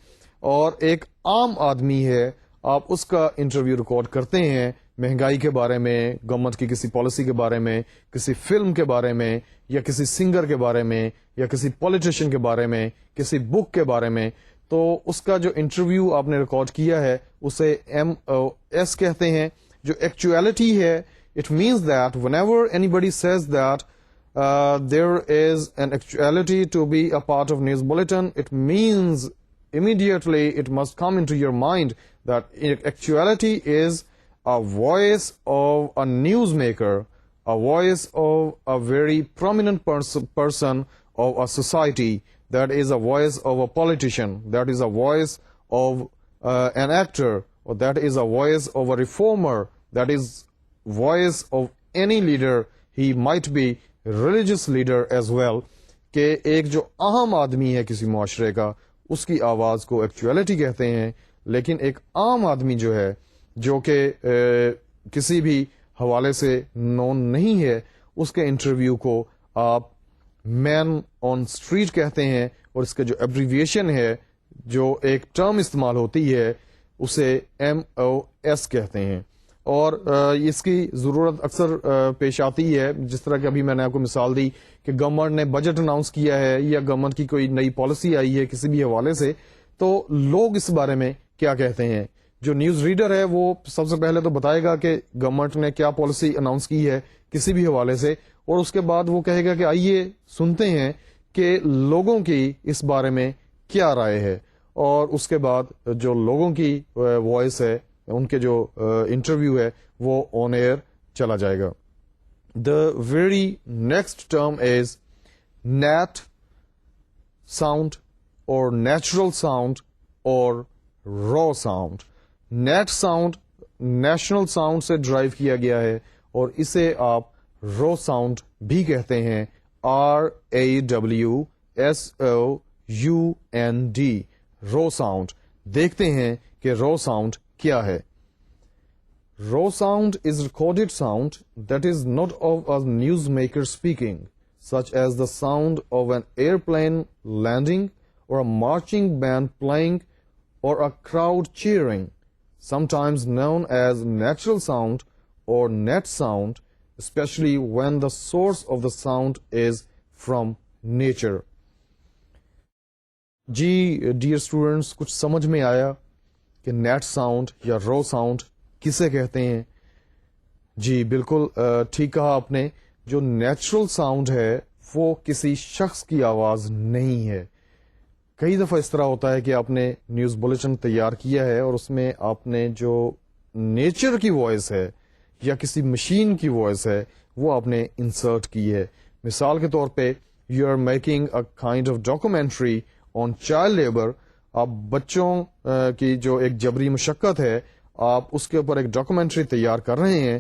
اور ایک عام آدمی ہے. آپ اس کا انٹرویو ریکارڈ کرتے ہیں مہنگائی کے بارے میں, گورنمنٹ کی کسی پالیسی کے بارے میں, کسی فلم کے بارے میں, یا کسی سنگر کے بارے میں, یا کسی پولیٹیشین کے بارے میں, کسی بک کے بارے میں. تو اس کا جو انٹرویو آپ نے ریکارڈ کیا ہے اسے MOS کہتے ہیں. جو ایکچویلٹی ہے, it means that whenever anybody says that there is an actuality to be a part of news bulletin, it means immediately it must come into your mind that actuality is a voice of a newsmaker, a voice of a very prominent person of a society, that is a voice of a politician, that is a voice of an actor, or that is a voice of a reformer, that is voice of any leader. He might be religious leader as well. کہ ایک جو اہم آدمی ہے کسی معاشرے کا, اس کی آواز کو ایکچویلٹی کہتے ہیں. لیکن ایک عام آدمی جو ہے, جو کہ کسی بھی حوالے سے نون نہیں ہے, اس کے انٹرویو کو آپ مین آن اسٹریٹ کہتے ہیں. اور اس کا جو ایبریویشن ہے, جو ایک ٹرم استعمال ہوتی ہے, اسے MOS کہتے ہیں. اور اس کی ضرورت اکثر پیش آتی ہے, جس طرح کہ ابھی میں نے آپ کو مثال دی کہ گورنمنٹ نے بجٹ اناؤنس کیا ہے, یا گورنمنٹ کی کوئی نئی پالیسی آئی ہے کسی بھی حوالے سے, تو لوگ اس بارے میں کیا کہتے ہیں. جو نیوز ریڈر ہے وہ سب سے پہلے تو بتائے گا کہ گورنمنٹ نے کیا پالیسی اناؤنس کی ہے کسی بھی حوالے سے, اور اس کے بعد وہ کہے گا کہ آئیے سنتے ہیں کہ لوگوں کی اس بارے میں کیا رائے ہے. اور اس کے بعد جو لوگوں کی وائس ہے, ان کے جو انٹرویو ہے, وہ آن ایئر چلا جائے گا. The very next term is net sound اور نیچرل ساؤنڈ اور raw sound. Net sound national sound سے ڈرائیو کیا گیا ہے, اور اسے آپ را ساؤنڈ بھی کہتے ہیں, RAWSOUND, را ساؤنڈ. دیکھتے ہیں کہ را ساؤنڈ کیا ہے. Raw sound is recorded sound that is not of a newsmaker speaking, such as the sound of an airplane landing or a marching band playing or a crowd cheering. sometimes known as natural sound or net sound, especially when the source of the sound is from nature. جی ڈیئر اسٹوڈینٹس، کچھ سمجھ میں آیا کہ نیٹ ساؤنڈ یا رو ساؤنڈ کسے کہتے ہیں؟ جی بالکل ٹھیک کہا آپ نے. جو نیچرل ساؤنڈ ہے وہ کسی شخص کی آواز نہیں ہے. کئی دفعہ اس طرح ہوتا ہے کہ آپ نے نیوز بلیٹن تیار کیا ہے اور اس میں آپ نے جو نیچر کی وائس ہے یا کسی مشین کی وائس ہے وہ آپ نے انسرٹ کی ہے. مثال کے طور پہ you are making a kind of documentary on child labour. آپ بچوں کی جو ایک جبری مشقت ہے آپ اس کے اوپر ایک ڈاکومنٹری تیار کر رہے ہیں.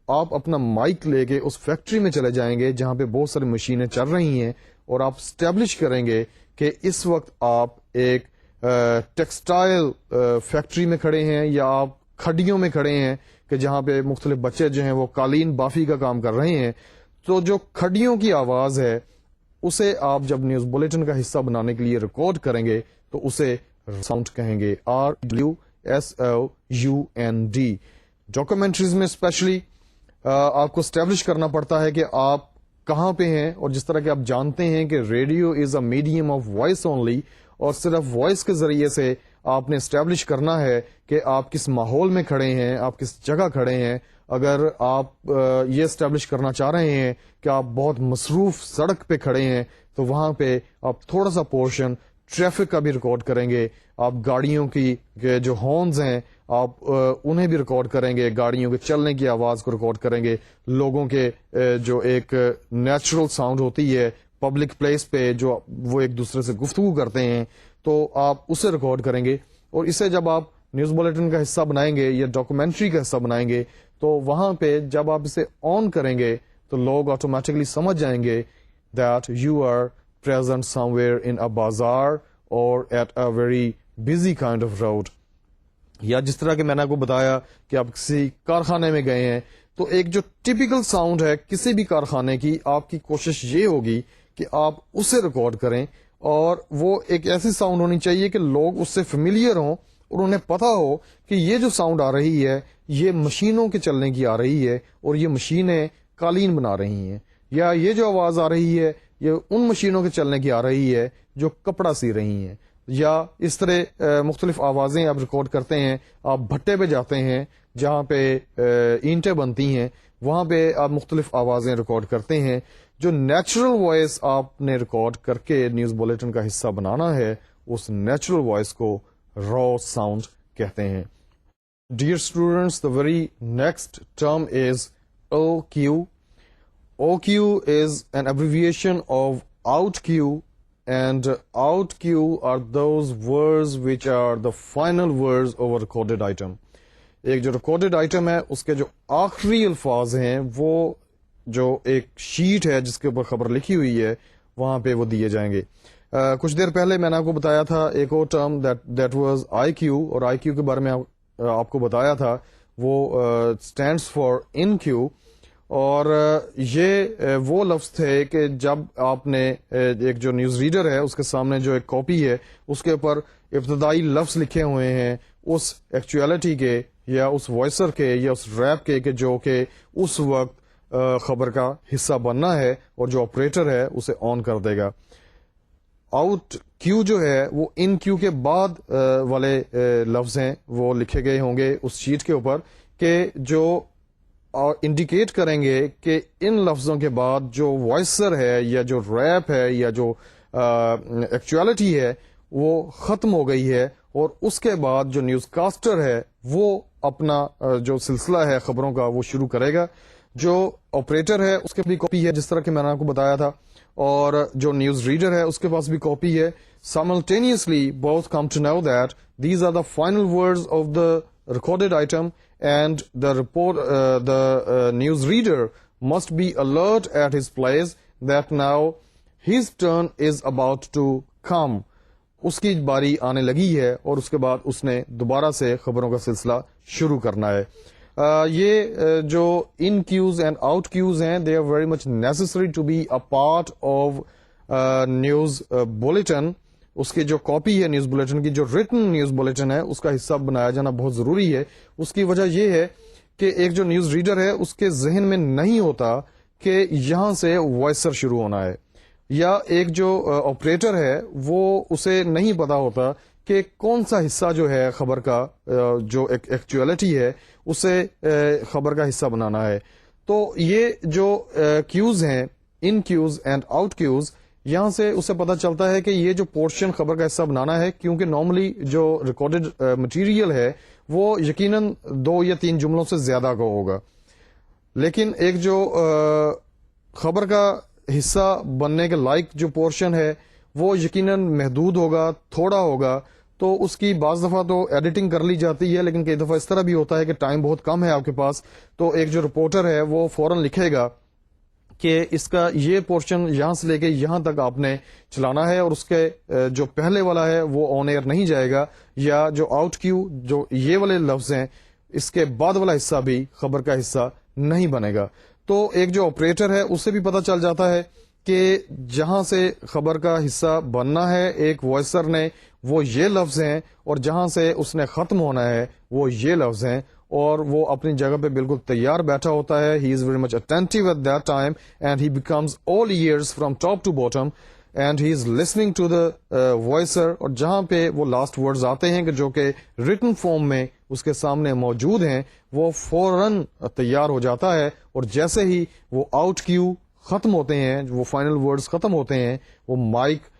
آپ اپنا مائک لے کے اس فیکٹری میں چلے جائیں گے جہاں پہ بہت ساری مشینیں چل رہی ہیں اور آپ اسٹیبلش کریں گے کہ اس وقت آپ ایک ٹیکسٹائل فیکٹری میں کھڑے ہیں یا آپ کھڈیوں میں کھڑے ہیں کہ جہاں پہ مختلف بچے جو ہیں وہ قالین بافی کا کام کر رہے ہیں. تو جو کھڈیوں کی آواز ہے اسے آپ جب نیوز بلیٹن کا حصہ بنانے کے لیے ریکارڈ کریں گے تو اسے ساؤنڈ کہیں گے. RWSOUND. ڈاکومنٹریز میں اسپیشلی آپ کو اسٹیبلش کرنا پڑتا ہے کہ آپ کہاں پہ ہیں، اور جس طرح کہ آپ جانتے ہیں کہ radio is a medium of voice only, اور صرف وائس کے ذریعے سے آپ نے اسٹیبلش کرنا ہے کہ آپ کس ماحول میں کھڑے ہیں، آپ کس جگہ کھڑے ہیں. اگر آپ یہ اسٹیبلش کرنا چاہ رہے ہیں کہ آپ بہت مصروف سڑک پہ کھڑے ہیں تو وہاں پہ آپ تھوڑا سا پورشن ٹریفک کا بھی ریکارڈ کریں گے. آپ گاڑیوں کی جو ہارنز ہیں آپ انہیں بھی ریکارڈ کریں گے، گاڑیوں کے چلنے کی آواز کو ریکارڈ کریں گے، لوگوں کے جو ایک نیچرل ساؤنڈ ہوتی ہے پبلک پلیس پہ جو وہ ایک دوسرے سے گفتگو کرتے ہیں تو آپ اسے ریکارڈ کریں گے. اور اسے جب آپ نیوز بلیٹن کا حصہ بنائیں گے یا ڈاکومنٹری کا حصہ بنائیں گے تو وہاں پہ جب آپ اسے آن کریں گے تو لوگ آٹومیٹکلی سمجھ جائیں گے that you are present somewhere in a bazaar or at a very busy kind of road. یا جس طرح کہ میں نے آپ کو بتایا کہ آپ کسی کارخانے میں گئے ہیں تو ایک جو ٹپیکل ساؤنڈ ہے کسی بھی کارخانے کی، آپ کی کوشش یہ ہوگی کہ آپ اسے ریکارڈ کریں، اور وہ ایک ایسی ساؤنڈ ہونی چاہیے کہ لوگ اس سے فیملیئر ہوں اور انہیں پتا ہو کہ یہ جو ساؤنڈ آ رہی ہے یہ مشینوں کے چلنے کی آ رہی ہے اور یہ مشینیں قالین بنا رہی ہیں، یا یہ جو آواز آ رہی ہے یہ ان مشینوں کے چلنے کی آ رہی ہے جو کپڑا سی رہی ہیں. یا اس طرح مختلف آوازیں آپ ریکارڈ کرتے ہیں. آپ بھٹے پہ جاتے ہیں جہاں پہ اینٹیں بنتی ہیں، وہاں پہ آپ مختلف آوازیں ریکارڈ کرتے ہیں. جو نیچرل وائس آپ نے ریکارڈ کر کے نیوز بلیٹن کا حصہ بنانا ہے اس نیچرل وائس کو را ساؤنڈ کہتے ہیں. Dear students, the very next term is OQ. OQ is an abbreviation of OutQ, and OutQ are those words which are the final words of a recorded item. ایک جو ریکارڈڈ آئٹم ہے اس کے جو آخری الفاظ ہیں وہ جو ایک شیٹ ہے جس کے اوپر خبر لکھی ہوئی ہے وہاں پہ وہ دیے جائیں گے. کچھ دیر پہلے میں نے آپ کو بتایا تھا ایک اور ٹرم دیٹ واز IQ، اور IQ کے بارے میں آپ کو بتایا تھا وہ اسٹینڈس فار ان کیو. اور یہ وہ لفظ تھے کہ جب آپ نے ایک جو نیوز ریڈر ہے اس کے سامنے جو ایک کاپی ہے اس کے اوپر ابتدائی لفظ لکھے ہوئے ہیں اس ایکچویلٹی کے یا اس وائسر کے یا اس ریپ کے کہ جو کہ اس وقت خبر کا حصہ بننا ہے اور جو آپریٹر ہے اسے آن کر دے گا. آؤٹ کیو جو ہے وہ ان کیو کے بعد والے لفظ ہیں وہ لکھے گئے ہوں گے اس شیٹ کے اوپر کہ جو انڈیکیٹ کریں گے کہ ان لفظوں کے بعد جو وائسر ہے یا جو ریپ ہے یا جو ایکچویلٹی ہے وہ ختم ہو گئی ہے، اور اس کے بعد جو نیوز کاسٹر ہے وہ اپنا جو سلسلہ ہے خبروں کا وہ شروع کرے گا. جو آپریٹر ہے اس کے بھی کاپی ہے جس طرح کہ میں نے آپ کو بتایا تھا، اور جو نیوز ریڈر ہے اس کے پاس بھی کاپی ہے. Simultaneously both come to know that these are the final words of the recorded item, and the news reader must be alert at his place that now his turn is about to come. اس کی باری آنے لگی ہے اور اس کے بعد اس نے دوبارہ سے خبروں کا سلسلہ شروع کرنا ہے. یہ جو ان کیوز اینڈ آؤٹ کیوز ہیں they are very much necessary to be a part of news bulletin. اس کی جو کاپی ہے نیوز بلیٹن کی, جو ریٹن نیوز بلیٹن ہے, اس کا حصہ بنایا جانا بہت ضروری ہے. اس کی وجہ یہ ہے کہ ایک جو نیوز ریڈر ہے اس کے ذہن میں نہیں ہوتا کہ یہاں سے وائسر شروع ہونا ہے, یا ایک جو آپریٹر ہے وہ اسے نہیں پتا ہوتا کہ کون سا حصہ جو ہے خبر کا جو ایکچوئلٹی ہے اسے خبر کا حصہ بنانا ہے. تو یہ جو کیوز ہیں, ان کیوز اینڈ آؤٹ کیوز, یہاں سے اسے پتا چلتا ہے کہ یہ جو پورشن خبر کا حصہ بنانا ہے, کیونکہ نارملی جو ریکارڈڈ مٹیریل ہے وہ یقیناً 2 یا 3 جملوں سے زیادہ کا ہوگا, لیکن ایک جو خبر کا حصہ بننے کے لائق جو پورشن ہے وہ یقیناً محدود ہوگا, تھوڑا ہوگا. تو اس کی بعض دفعہ تو ایڈیٹنگ کر لی جاتی ہے, لیکن کئی دفعہ اس طرح بھی ہوتا ہے کہ ٹائم بہت کم ہے آپ کے پاس, تو ایک جو رپورٹر ہے وہ فوراً لکھے گا کہ اس کا یہ پورشن یہاں سے لے کے یہاں تک آپ نے چلانا ہے, اور اس کے جو پہلے والا ہے وہ آن ایئر نہیں جائے گا, یا جو آؤٹ کیو جو یہ والے لفظ ہیں اس کے بعد والا حصہ بھی خبر کا حصہ نہیں بنے گا. تو ایک جو آپریٹر ہے اسے بھی پتہ چل جاتا ہے کہ جہاں سے خبر کا حصہ بننا ہے ایک وائسر نے وہ یہ لفظ ہیں, اور جہاں سے اس نے ختم ہونا ہے وہ یہ لفظ ہیں, اور وہ اپنی جگہ پہ بالکل تیار بیٹھا ہوتا ہے. He is very much attentive at that time and he becomes all ears from top to bottom and he is listening to the voicer. اور جہاں پہ وہ لاسٹ ورڈز آتے ہیں کہ جو کہ ریٹن فارم میں اس کے سامنے موجود ہیں, وہ فوراً تیار ہو جاتا ہے, اور جیسے ہی وہ آؤٹ کیو ختم ہوتے ہیں, وہ فائنل ورڈز ختم ہوتے ہیں, وہ مائک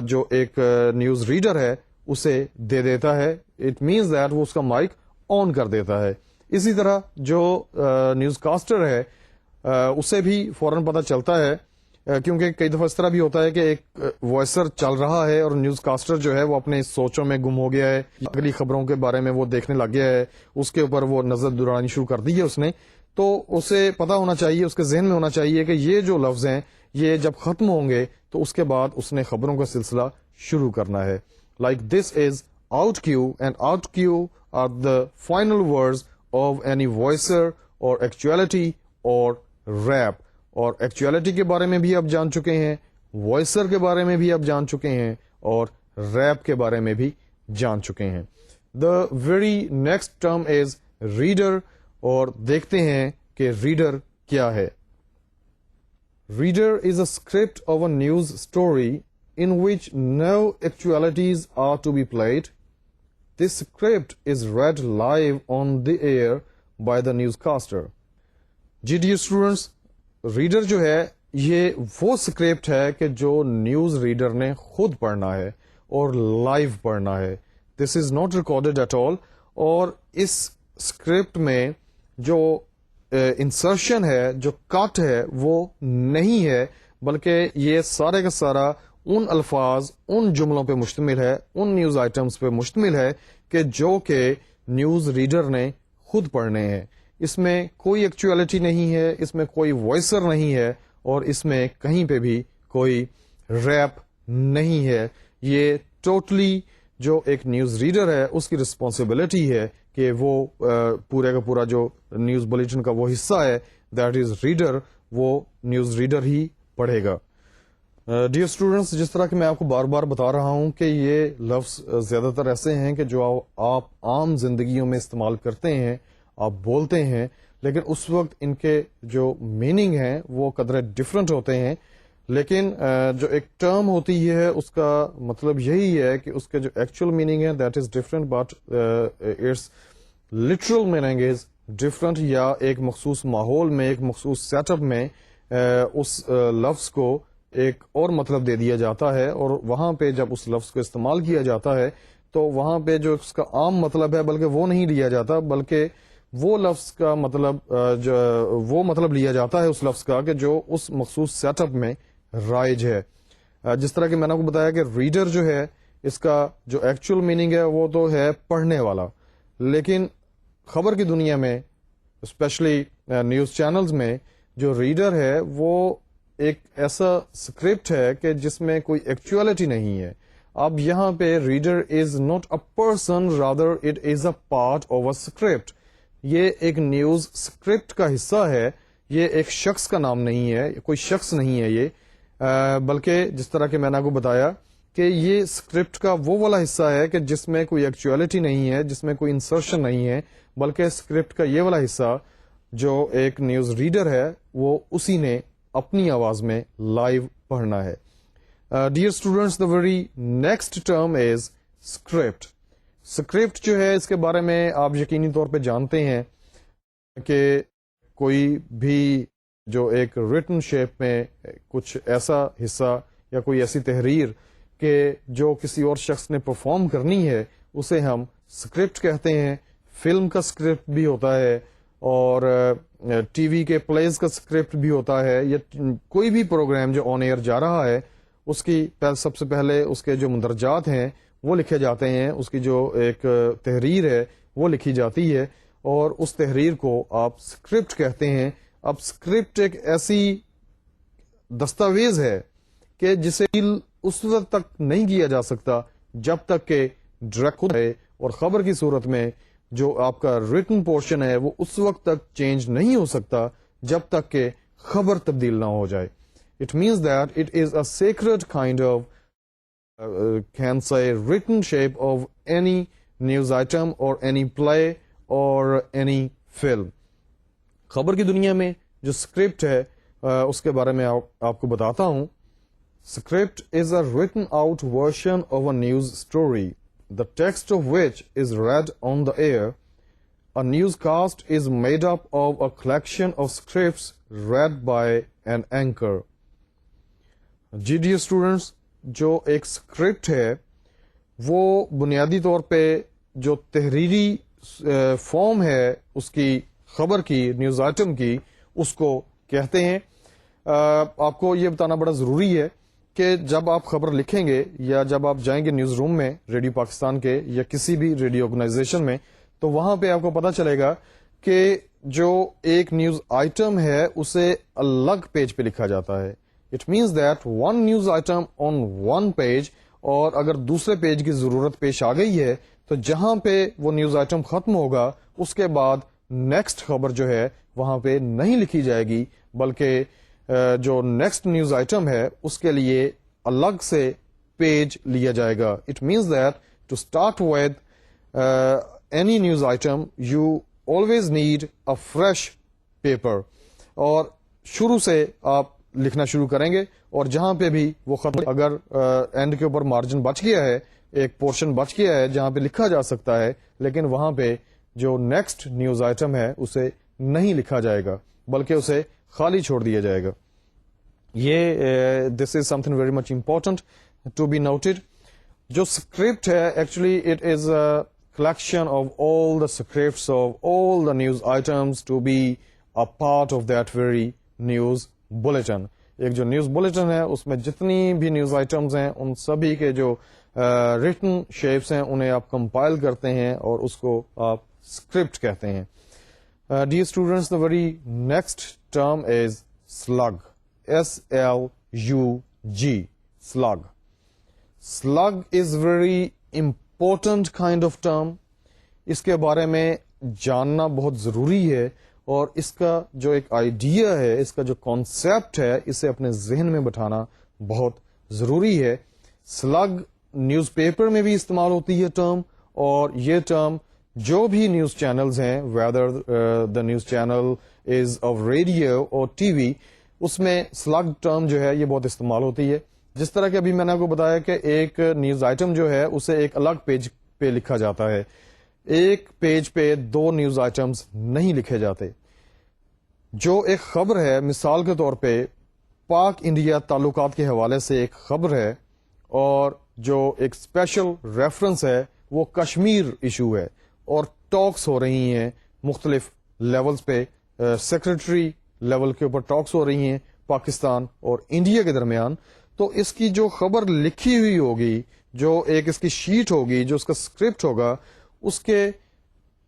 جو ایک نیوز ریڈر ہے اسے دے دیتا ہے. اٹ مینز دیٹ وہ اس کا مائک آن کر دیتا ہے. اسی طرح جو نیوز کاسٹر ہے اسے بھی فوراً پتہ چلتا ہے, کیونکہ کئی دفعہ اس طرح بھی ہوتا ہے کہ ایک وائسر چل رہا ہے اور نیوز کاسٹر جو ہے وہ اپنے سوچوں میں گم ہو گیا ہے, اگلی خبروں کے بارے میں وہ دیکھنے لگ گیا ہے, اس کے اوپر وہ نظر دوڑانی شروع کر دی ہے اس نے. تو اسے پتا ہونا چاہیے, اس کے ذہن میں ہونا چاہیے کہ یہ جو لفظ ہیں یہ جب ختم ہوں گے تو اس کے بعد اس نے خبروں کا سلسلہ شروع کرنا ہے. Like this is out cue, and out cue are the final words of any voicer اور ایکچوئلٹی اور ریپ. اور ایکچوئلٹی کے بارے میں بھی آپ جان چکے ہیں, وائسر کے بارے میں بھی آپ جان چکے ہیں, اور ریپ کے بارے میں بھی جان چکے ہیں. The very next term is reader, اور دیکھتے ہیں کہ ریڈر کیا ہے. Reader is a script of a news story in which no actualities are to be played. This script is read live on the air by the newscaster. جی ڈیئر اسٹوڈینٹس, ریڈر جو ہے یہ وہ اسکرپٹ ہے کہ جو نیوز ریڈر نے خود پڑھنا ہے اور لائیو پڑھنا ہے. This is not recorded at all, اور اس اسکرپٹ میں جو انسرشن ہے, جو کٹ ہے, وہ نہیں ہے, بلکہ یہ سارے کا سارا ان الفاظ, ان جملوں پہ مشتمل ہے, ان نیوز آئٹمس پہ مشتمل ہے کہ جو کہ نیوز ریڈر نے خود پڑھنے ہیں. اس میں کوئی ایکچوئلٹی نہیں ہے, اس میں کوئی وائسر نہیں ہے, اور اس میں کہیں پہ بھی کوئی ریپ نہیں ہے. یہ ٹوٹلی جو ایک نیوز ریڈر ہے اس کی رسپانسبلٹی ہے کہ وہ پورے کا پورا جو نیوز بلیٹن کا وہ حصہ ہے, دیٹ از ریڈر, وہ نیوز ریڈر ہی پڑھے گا. ڈیئر اسٹوڈینٹس, جس طرح کہ میں آپ کو بار بار بتا رہا ہوں کہ یہ لفظ زیادہ تر ایسے ہیں کہ جو آپ عام زندگیوں میں استعمال کرتے ہیں, آپ بولتے ہیں, لیکن اس وقت ان کے جو میننگ ہیں وہ قدرے ڈفرینٹ ہوتے ہیں. لیکن جو ایک ٹرم ہوتی ہے اس کا مطلب یہی ہے کہ اس کے جو ایکچوئل میننگ ہے that is different, but its literal meaning is different. یا ایک مخصوص ماحول میں, ایک مخصوص سیٹ اپ میں اس لفظ کو ایک اور مطلب دے دیا جاتا ہے, اور وہاں پہ جب اس لفظ کو استعمال کیا جاتا ہے تو وہاں پہ جو اس کا عام مطلب ہے بلکہ وہ نہیں لیا جاتا, بلکہ وہ لفظ کا مطلب وہ مطلب لیا جاتا ہے اس لفظ کا کہ جو اس مخصوص سیٹ اپ میں رائج ہے. جس طرح کہ میں نے آپ کو بتایا کہ ریڈر جو ہے اس کا جو ایکچوئل میننگ ہے وہ تو ہے پڑھنے والا, لیکن خبر کی دنیا میں اسپیشلی نیوز چینلز میں جو ریڈر ہے وہ ایک ایسا اسکرپٹ ہے کہ جس میں کوئی ایکچوئلٹی نہیں ہے. اب یہاں پہ reader is not a person, rather it is a part of a script. یہ ایک نیوز اسکرپٹ کا حصہ ہے, یہ ایک شخص کا نام نہیں ہے, کوئی شخص نہیں ہے یہ, بلکہ جس طرح کہ میں نے آپ کو بتایا کہ یہ اسکرپٹ کا وہ والا حصہ ہے کہ جس میں کوئی ایکچولیٹی نہیں ہے, جس میں کوئی انسرشن نہیں ہے, بلکہ اسکرپٹ کا یہ والا حصہ جو ایک نیوز ریڈر ہے وہ اسی نے اپنی آواز میں لائیو پڑھنا ہے. Dear students, the very next term is script. Script جو ہے اس کے بارے میں آپ یقینی طور پہ جانتے ہیں کہ کوئی بھی جو ایک ریٹن شیپ میں کچھ ایسا حصہ یا کوئی ایسی تحریر کہ جو کسی اور شخص نے پرفارم کرنی ہے اسے ہم اسکرپٹ کہتے ہیں. فلم کا اسکرپٹ بھی ہوتا ہے اور ٹی وی کے پلیز کا اسکرپٹ بھی ہوتا ہے, یا کوئی بھی پروگرام جو آن ایئر جا رہا ہے اس کی سب سے پہلے اس کے جو مندرجات ہیں وہ لکھے جاتے ہیں, اس کی جو ایک تحریر ہے وہ لکھی جاتی ہے اور اس تحریر کو آپ اسکرپٹ کہتے ہیں. اب اسکرپٹ ایک ایسی دستاویز ہے کہ جسے اس وقت تک نہیں کیا جا سکتا جب تک کہ ڈائریکٹ ہے, اور خبر کی صورت میں جو آپ کا ریٹن پورشن ہے وہ اس وقت تک چینج نہیں ہو سکتا جب تک کہ خبر تبدیل نہ ہو جائے. It means that it is a sacred kind of can say written shape of any news item or any play or any film. خبر کی دنیا میں جو اسکرپٹ ہے اس کے بارے میں آپ کو بتاتا ہوں. Script is a written out version of a news story, the text of which is read on the air. A newscast is made up of a collection of scripts read by an anchor. جی ڈیئر اسٹوڈینٹس, جو ایک اسکرپٹ ہے وہ بنیادی طور پہ جو تحریری فارم ہے اس کی خبر کی, نیوز آئٹم کی, اس کو کہتے ہیں. آپ کو یہ بتانا بڑا ضروری ہے کہ جب آپ خبر لکھیں گے یا جب آپ جائیں گے نیوز روم میں ریڈیو پاکستان کے یا کسی بھی ریڈیو آرگنائزیشن میں, تو وہاں پہ آپ کو پتا چلے گا کہ جو ایک نیوز آئٹم ہے اسے الگ پیج پہ لکھا جاتا ہے. It means that one news item on one page, اور اگر دوسرے پیج کی ضرورت پیش آ گئی ہے تو جہاں پہ وہ نیوز آئٹم ختم ہوگا اس کے بعد نیکسٹ خبر جو ہے وہاں پہ نہیں لکھی جائے گی, بلکہ جو نیکسٹ نیوز آئٹم ہے اس کے لیے الگ سے پیج لیا جائے گا. It means that to start with any news item you always need a fresh paper, اور شروع سے آپ لکھنا شروع کریں گے اور جہاں پہ بھی وہ خط اگر اینڈ کے اوپر مارجن بچ گیا ہے, ایک پورشن بچ گیا ہے جہاں پہ لکھا جا سکتا ہے, لیکن وہاں پہ جو نیکسٹ نیوز آئٹم ہے اسے نہیں لکھا جائے گا بلکہ اسے خالی چھوڑ دیا جائے گا. یہ this is something very much important to be noted. جو اسکرپٹ ہے actually it is a collection of all the scripts of all the news items to be a part of that very news bulletin. ایک جو نیوز بلیٹن ہے اس میں جتنی بھی نیوز آئٹمز ہیں ان سبھی کے جو ریٹن شیپس ہیں انہیں آپ کمپائل کرتے ہیں اور اس کو آپ اسکرپٹ کہتے ہیں. Dear students, the very next term is slug. SLUG, slug. Slug is very important kind of term. اس کے بارے میں جاننا بہت ضروری ہے اور اس کا جو ایک آئیڈیا ہے, اس کا جو کانسیپٹ ہے, اسے اپنے ذہن میں بٹھانا بہت ضروری ہے. سلگ نیوز پیپر میں بھی استعمال ہوتی ہے ٹرم, اور یہ ٹرم جو بھی نیوز چینلز ہیں, whether the news channel is of radio اور ٹی وی, اس میں سلگ ٹرم جو ہے یہ بہت استعمال ہوتی ہے. جس طرح کہ ابھی میں نے آپ کو بتایا کہ ایک نیوز آئٹم جو ہے اسے ایک الگ پیج پہ لکھا جاتا ہے, ایک پیج پہ دو نیوز آئٹمز نہیں لکھے جاتے. جو ایک خبر ہے, مثال کے طور پہ پاک انڈیا تعلقات کے حوالے سے ایک خبر ہے, اور جو ایک اسپیشل ریفرنس ہے وہ کشمیر ایشو ہے, اور ٹاکس ہو رہی ہیں مختلف لیولز پہ, سیکرٹری لیول کے اوپر ٹاکس ہو رہی ہیں پاکستان اور انڈیا کے درمیان. تو اس کی جو خبر لکھی ہوئی ہوگی, جو ایک اس کی شیٹ ہوگی, جو اس کا اسکرپٹ ہوگا, اس کے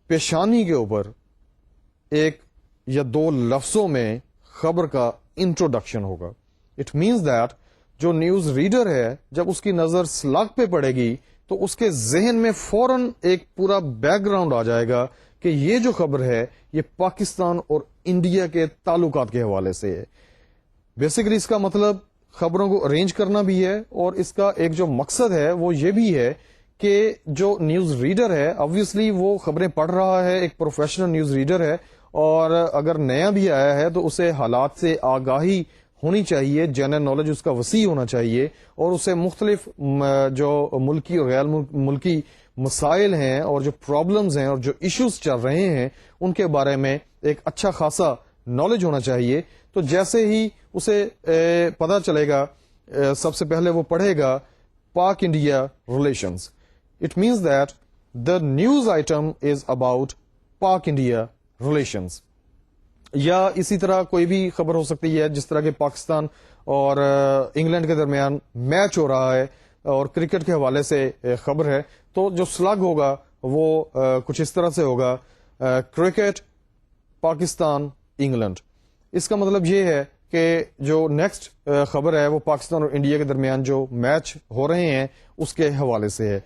پیشانی کے اوپر ایک یا دو لفظوں میں خبر کا انٹروڈکشن ہوگا. اٹ مینس دیٹ جو نیوز ریڈر ہے جب اس کی نظر سلگ پہ پڑے گی تو اس کے ذہن میں فوراً ایک پورا بیک گراؤنڈ آ جائے گا کہ یہ جو خبر ہے یہ پاکستان اور انڈیا کے تعلقات کے حوالے سے ہے. بیسیکلی اس کا مطلب خبروں کو ارینج کرنا بھی ہے, اور اس کا ایک جو مقصد ہے وہ یہ بھی ہے کہ جو نیوز ریڈر ہے obviously وہ خبریں پڑھ رہا ہے, ایک پروفیشنل نیوز ریڈر ہے, اور اگر نیا بھی آیا ہے تو اسے حالات سے آگاہی ہونی چاہیے, جنرل نالج اس کا وسیع ہونا چاہیے, اور اسے مختلف جو ملکی اور غیر ملکی مسائل ہیں اور جو پرابلمز ہیں اور جو ایشوز چل رہے ہیں ان کے بارے میں ایک اچھا خاصا نالج ہونا چاہیے. تو جیسے ہی اسے پتہ چلے گا, سب سے پہلے وہ پڑھے گا پاک India relations. It means that the news item is about پاک انڈیا ریلیشنز. یا اسی طرح کوئی بھی خبر ہو سکتی ہے, جس طرح کہ پاکستان اور انگلینڈ کے درمیان میچ ہو رہا ہے اور کرکٹ کے حوالے سے خبر ہے, تو جو سلگ ہوگا وہ کچھ اس طرح سے ہوگا, کرکٹ پاکستان انگلینڈ. اس کا مطلب یہ ہے کہ جو نیکسٹ خبر ہے وہ پاکستان اور انڈیا کے درمیان جو میچ ہو رہے ہیں اس کے حوالے سے ہے.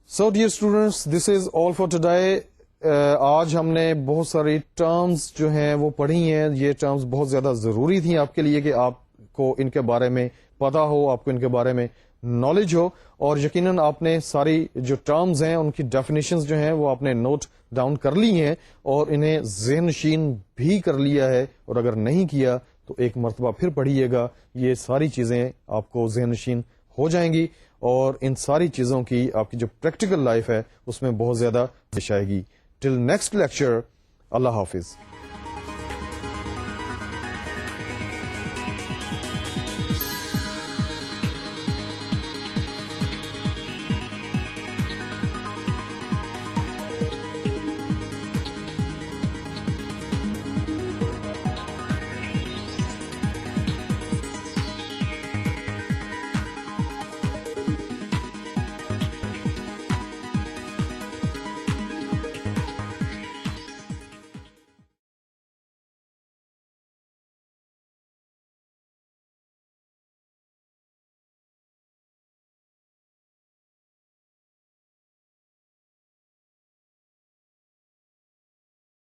So dear students, this is all for today. آج ہم نے بہت ساری ٹرمز جو ہیں وہ پڑھی ہیں. یہ ٹرمز بہت زیادہ ضروری تھیں آپ کے لیے کہ آپ کو ان کے بارے میں پتا ہو, آپ کو ان کے بارے میں نالج ہو, اور یقیناً آپ نے ساری جو ٹرمز ہیں ان کی ڈیفینیشنز جو ہیں وہ آپ نے نوٹ ڈاؤن کر لی ہیں اور انہیں ذہن نشین بھی کر لیا ہے, اور اگر نہیں کیا تو ایک مرتبہ پھر پڑھیے گا, یہ ساری چیزیں آپ کو ذہن نشین ہو جائیں گی, اور ان ساری چیزوں کی آپ کی جو پریکٹیکل لائف ہے اس میں بہت زیادہ دش آئے گی. ٹل نیکسٹ لیکچر, اللہ حافظ.